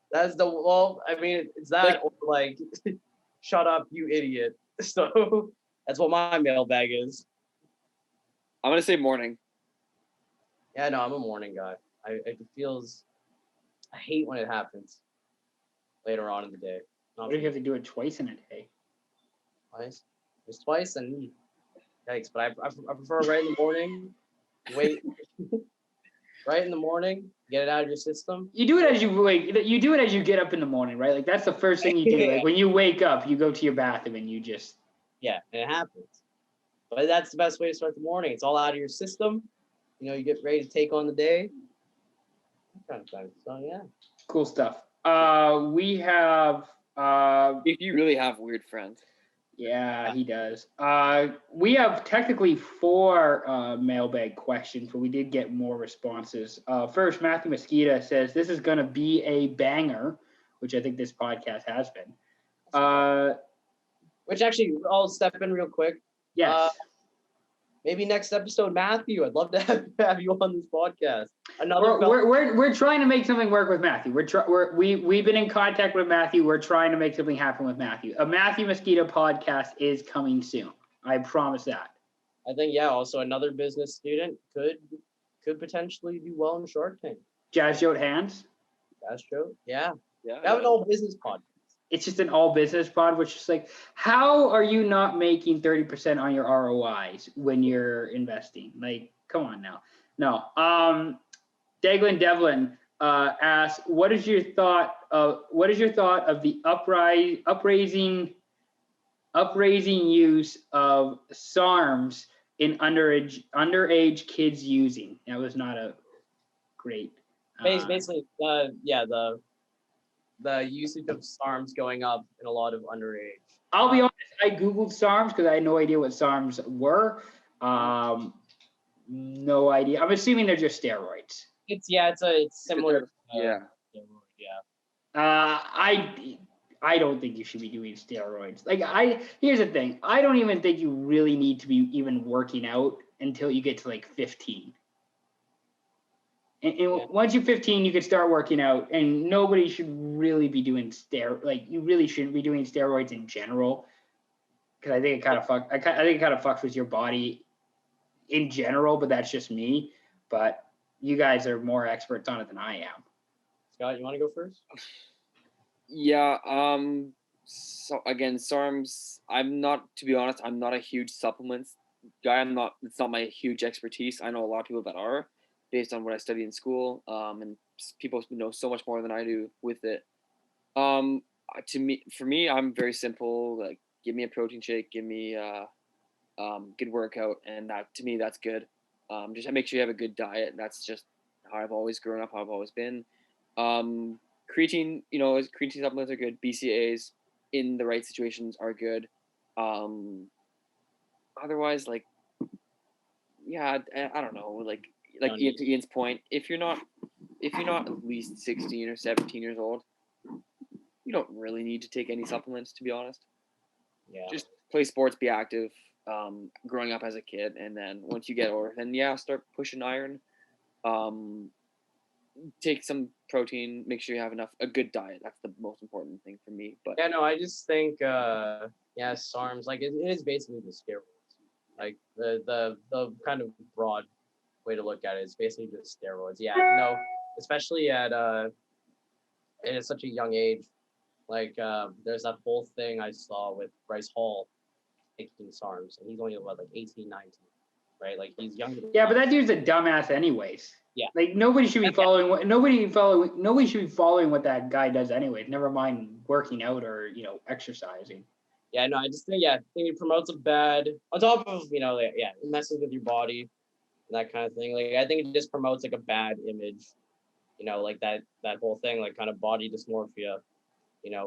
A: That's the, well, I mean, it's that or like, shut up, you idiot. So that's what my mailbag is.
B: I'm gonna say morning.
A: Yeah, no, I'm a morning guy. It feels, I hate when it happens later on in the day.
C: What if you have to do it twice in a day?
A: Twice? Just twice and yikes. But I prefer right in the morning. Wait. Right in the morning, get it out of your system.
C: You do it as you wake. You do it as you get up in the morning, right? Like that's the first thing you do. Like when you wake up, you go to your bathroom and you just.
A: Yeah, and it happens. But that's the best way to start the morning. It's all out of your system. You know, you get ready to take on the day. Kind of thing. So yeah.
C: Cool stuff. We have.
B: If you really have weird friends.
C: Yeah, he does. We have technically 4 mailbag questions, but we did get more responses. First, Matthew Mosquita says, this is going to be a banger, which I think this podcast has been.
A: Which actually, I'll step in real quick.
C: Yes.
A: Maybe next episode, Matthew. I'd love to have you on this podcast.
C: We're trying to make something work with Matthew. We've been in contact with Matthew. We're trying to make something happen with Matthew. A Matthew Mosquito podcast is coming soon. I promise that.
A: I think also another business student could potentially do well in Shark Tank.
C: Jazz Joe Hands.
A: Jazz Joe, yeah.
B: Yeah.
A: Have an all business podcast.
C: It's just an all business pod, which is like, how are you not making 30% on your ROIs when you're investing? Like, come on now. No. Daglin Devlin asks, what is your thought of the upraising use of SARMs in underage kids using? That was not a great.
A: Basically, the usage of SARMs going up in a lot of underage.
C: I'll be honest, I Googled SARMs because I had no idea what SARMs were. No idea. I'm assuming they're just steroids.
A: It's similar.
B: Yeah.
C: I don't think you should be doing steroids. Here's the thing. I don't even think you really need to be even working out until you get to like 15. And once you're 15, you can start working out, and nobody should really be doing you really shouldn't be doing steroids in general, because I think it kind of fucks with your body in general. But that's just me. But you guys are more experts on it than I am.
A: Scott, you want to go first?
B: Yeah. So again, SARMs. To be honest, I'm not a huge supplements guy. It's not my huge expertise. I know a lot of people that are, based on what I studied in school, and people know so much more than I do with it. For me, I'm very simple. Like, give me a protein shake, give me a good workout, and to me, that's good. Just make sure you have a good diet. That's just how I've always grown up, how I've always been. Creatine, creatine supplements are good. BCAAs in the right situations are good. Otherwise, I don't know, like Ian's point, if you're not at least 16 or 17 years old, you don't really need to take any supplements, to be honest.
A: Yeah.
B: Just play sports, be active, growing up as a kid, and then once you get older, then start pushing iron. Take some protein, make sure you have a good diet. That's the most important thing for me. But
A: I just think SARMs, like it is basically the steroids. Like the kind of broad way to look at it is basically just steroids. Yeah, especially at such a young age.
D: Like there's that whole thing I saw with Bryce Hall taking SARMs, and he's only about like 18, 19, right? Like he's younger.
C: Yeah, but that dude's a dumbass anyways.
D: Yeah.
C: Like nobody should be following nobody should be following what that guy does anyways. Never mind working out or, exercising.
D: Yeah, no, I just think I think it promotes a bad on top of it messes with your body and that kind of thing. Like I think it just promotes like a bad image, like that whole thing, like kind of body dysmorphia,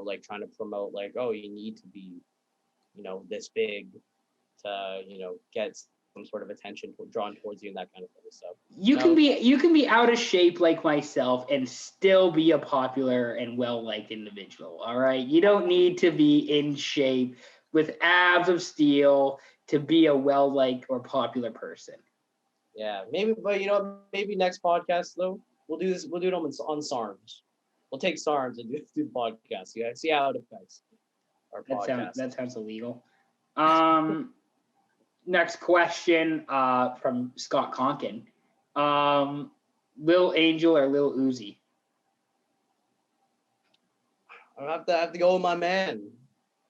D: like trying to promote like, oh, you need to be, this big to get some sort of attention drawn towards you and that kind of thing. So
C: You can be out of shape like myself and still be a popular and well-liked individual. All right. You don't need to be in shape with abs of steel to be a well-liked or popular person.
D: yeah, maybe, but maybe next podcast though, we'll do this. We'll do it on SARMs. We'll take SARMs and do the podcast. Yeah, see how it affects our podcast.
C: That sounds illegal. Next question from Scott Konkin. Lil Angel or Lil Uzi?
D: I have to go with my man,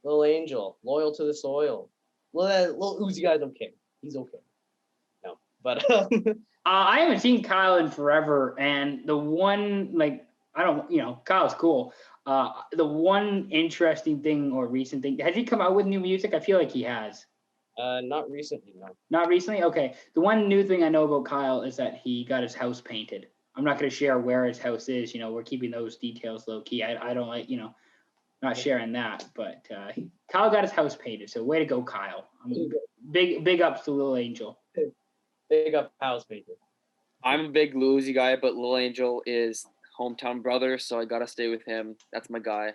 D: Lil Angel, loyal to the soil. Lil Uzi guy's okay. He's okay. No, but
C: I haven't seen Kyle in forever, and the one Kyle's cool. The one interesting thing or recent thing, has he come out with new music? I feel like he has.
D: not recently, no.
C: Not recently? Okay. The one new thing I know about Kyle is that he got his house painted. I'm not going to share where his house is. We're keeping those details low key. I don't like, not sharing that. But Kyle got his house painted. So way to go, Kyle. Big ups to Lil Angel.
D: Big up house painter.
B: I'm a big Lil Uzi guy, but Lil Angel is hometown brother, so I gotta stay with him. That's my guy.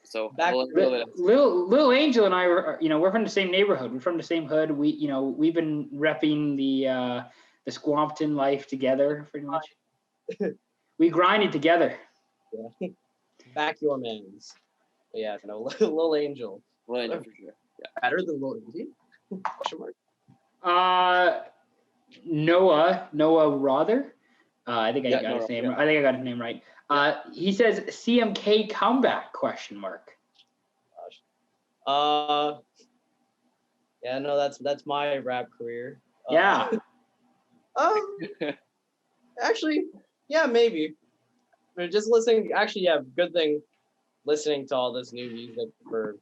B: So
C: Lil Angel and I were, we're from the same neighborhood. We're from the same hood. We've been repping the Squampton life together pretty much. We grinded together.
D: Yeah. Back your mans. But yeah, no, Lil Angel.
B: Lil Angel for sure.
D: Yeah. Better than Lil Uzi? Question mark.
C: Noah Rother. I think I got his name.
B: Yeah.
C: I think I got his name right. He says CMK comeback ?
D: Gosh. Yeah, no, that's my rap career.
C: Yeah.
D: Actually, yeah, maybe. But just listening, actually, yeah, good thing listening to all this new music for,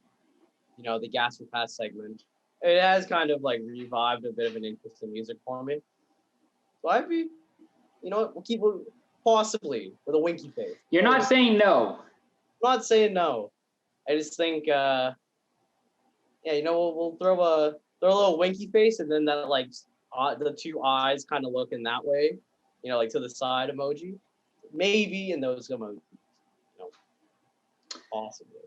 D: the Gas for Pass segment. It has kind of like revived a bit of an interest in music for me. So I'd be, we'll keep it possibly with a winky face.
C: You're not saying no.
D: I'm not saying no. I just think, we'll throw a little winky face, and then that like the two eyes kind of looking that way, like to the side emoji, maybe in those emojis, possibly.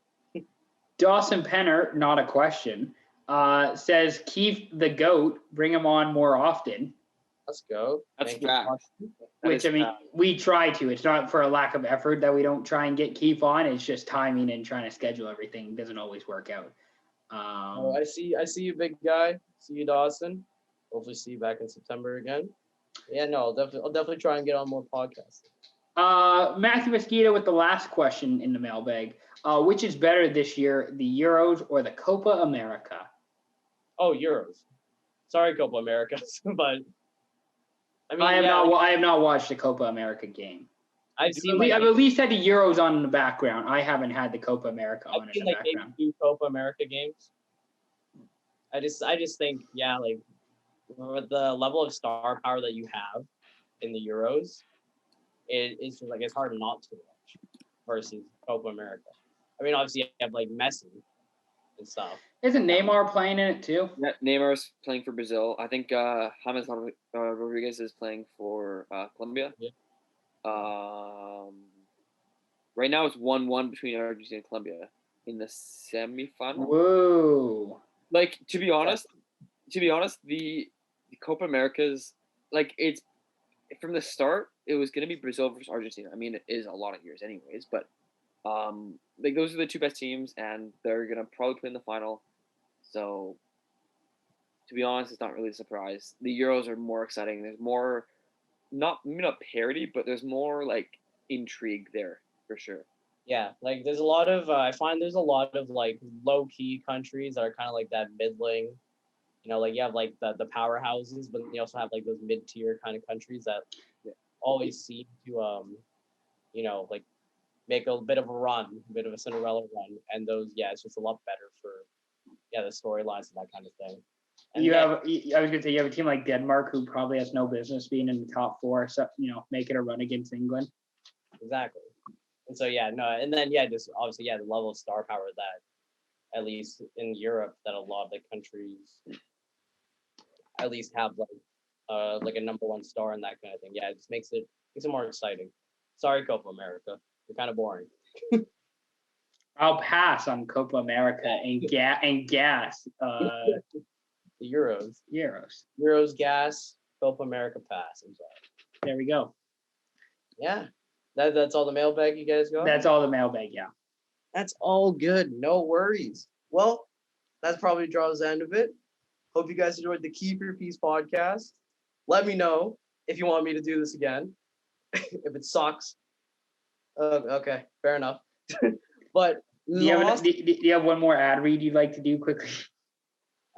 C: Dawson Penner, not a question, says Kief the GOAT, bring him on more often.
D: Let's go.
B: That's
D: Thank you.
B: fact.
C: Which, I mean, we try to. It's not for a lack of effort that we don't try and get Kief on. It's just timing and trying to schedule everything doesn't always work out.
D: I see you, big guy. See you, Dawson. Hopefully see you back in September again. Yeah, no, I'll definitely try and get on more podcasts.
C: Matthew Mosquito with the last question in the mailbag. Which is better this year, the Euros or the Copa America?
D: Oh, Euros. Sorry, Copa America, but I mean,
C: I have not watched the Copa America game.
D: I've
C: at least had the Euros on in the background. I haven't had the Copa America on in the background.
D: Maybe 2 Copa America games. I just think, yeah, like with the level of star power that you have in the Euros, it's just like it's hard not to watch versus Copa America. I mean, obviously you have like Messi and stuff.
C: Isn't Neymar playing in it too?
B: Yeah, Neymar's playing for Brazil. I think James Rodriguez is playing for Colombia.
D: Yeah.
B: Right now it's 1-1 between Argentina and Colombia in the semifinal.
C: Whoa!
B: Like to be honest, the Copa Americas, like it's from the start it was gonna be Brazil versus Argentina. I mean, it is a lot of years anyways, but like those are the two best teams, and they're gonna probably play in the final. So, to be honest, it's not really a surprise. The Euros are more exciting. There's more, maybe not parity, but there's more like intrigue there for sure.
A: Yeah, like there's a lot of I find there's a lot of like low key countries that are kind of like that middling. Like you have like the powerhouses, but you also have like those mid tier kind of countries that always seem to like make a bit of a run, a bit of a Cinderella run, and those it's just a lot better for the storylines and that kind of thing. And
C: I was gonna say you have a team like Denmark who probably has no business being in the top four, so making a run against England.
A: Exactly. And so and then just obviously the level of star power that at least in Europe that a lot of the countries at least have like a number one star and that kind of thing. Yeah, it just makes it more exciting. Sorry, Copa America, you're kind of boring.
C: I'll pass on Copa America and gas.
A: The Euros, gas, Copa America pass. I'm sorry.
C: There we go.
A: Yeah, that's all the mailbag you guys got?
C: That's all the mailbag, yeah.
A: That's all good. No worries. Well, that's probably draws the end of it. Hope you guys enjoyed the Kief Piece podcast. Let me know if you want me to do this again. If it sucks. Okay, fair enough. But
C: do you have one more ad read you'd like to do quickly?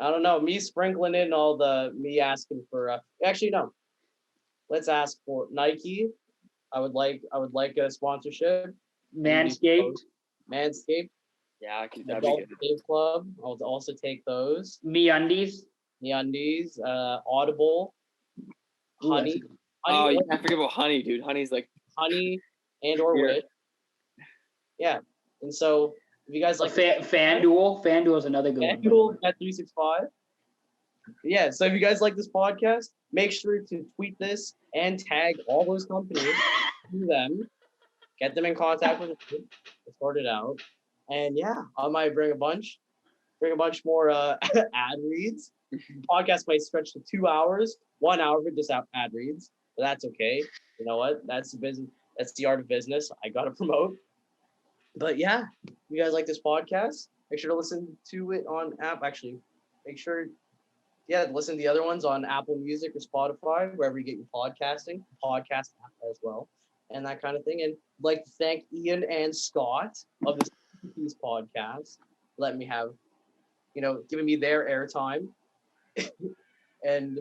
A: I don't know. Me sprinkling in all me asking for actually no. Let's ask for Nike. I would like a sponsorship.
C: Manscaped.
B: Yeah, that'd be
A: Adult
B: good.
A: Shave Club. I'll also take those.
C: MeUndies.
A: Audible. Honey.
B: Oh, you can't forget about Honey, dude. Honey's like
A: Honey and or
B: Yeah.
A: Wit. Yeah. And so if you guys like
C: FanDuel. FanDuel is another good one.
A: FanDuel at 365. Yeah. So if you guys like this podcast, make sure to tweet this and tag all those companies to them. Get them in contact with me. Sort it out. And I might bring a bunch more ad reads. The podcast might stretch to 2 hours, 1 hour for just ad reads, but that's okay. You know what? That's the business. That's the art of business. I gotta promote. But if you guys like this podcast, make sure to listen to it on app. Actually, make sure, listen to the other ones on Apple Music or Spotify, wherever you get your podcast app as well, and that kind of thing. And I'd like to thank Ian and Scott of the Piece podcast, let me have, giving me their airtime. And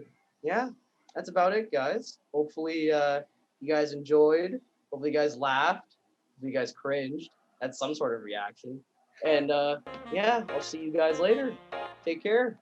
A: that's about it, guys. Hopefully you guys enjoyed. Hopefully you guys laughed. Hopefully you guys cringed. That's some sort of reaction. And I'll see you guys later. Take care.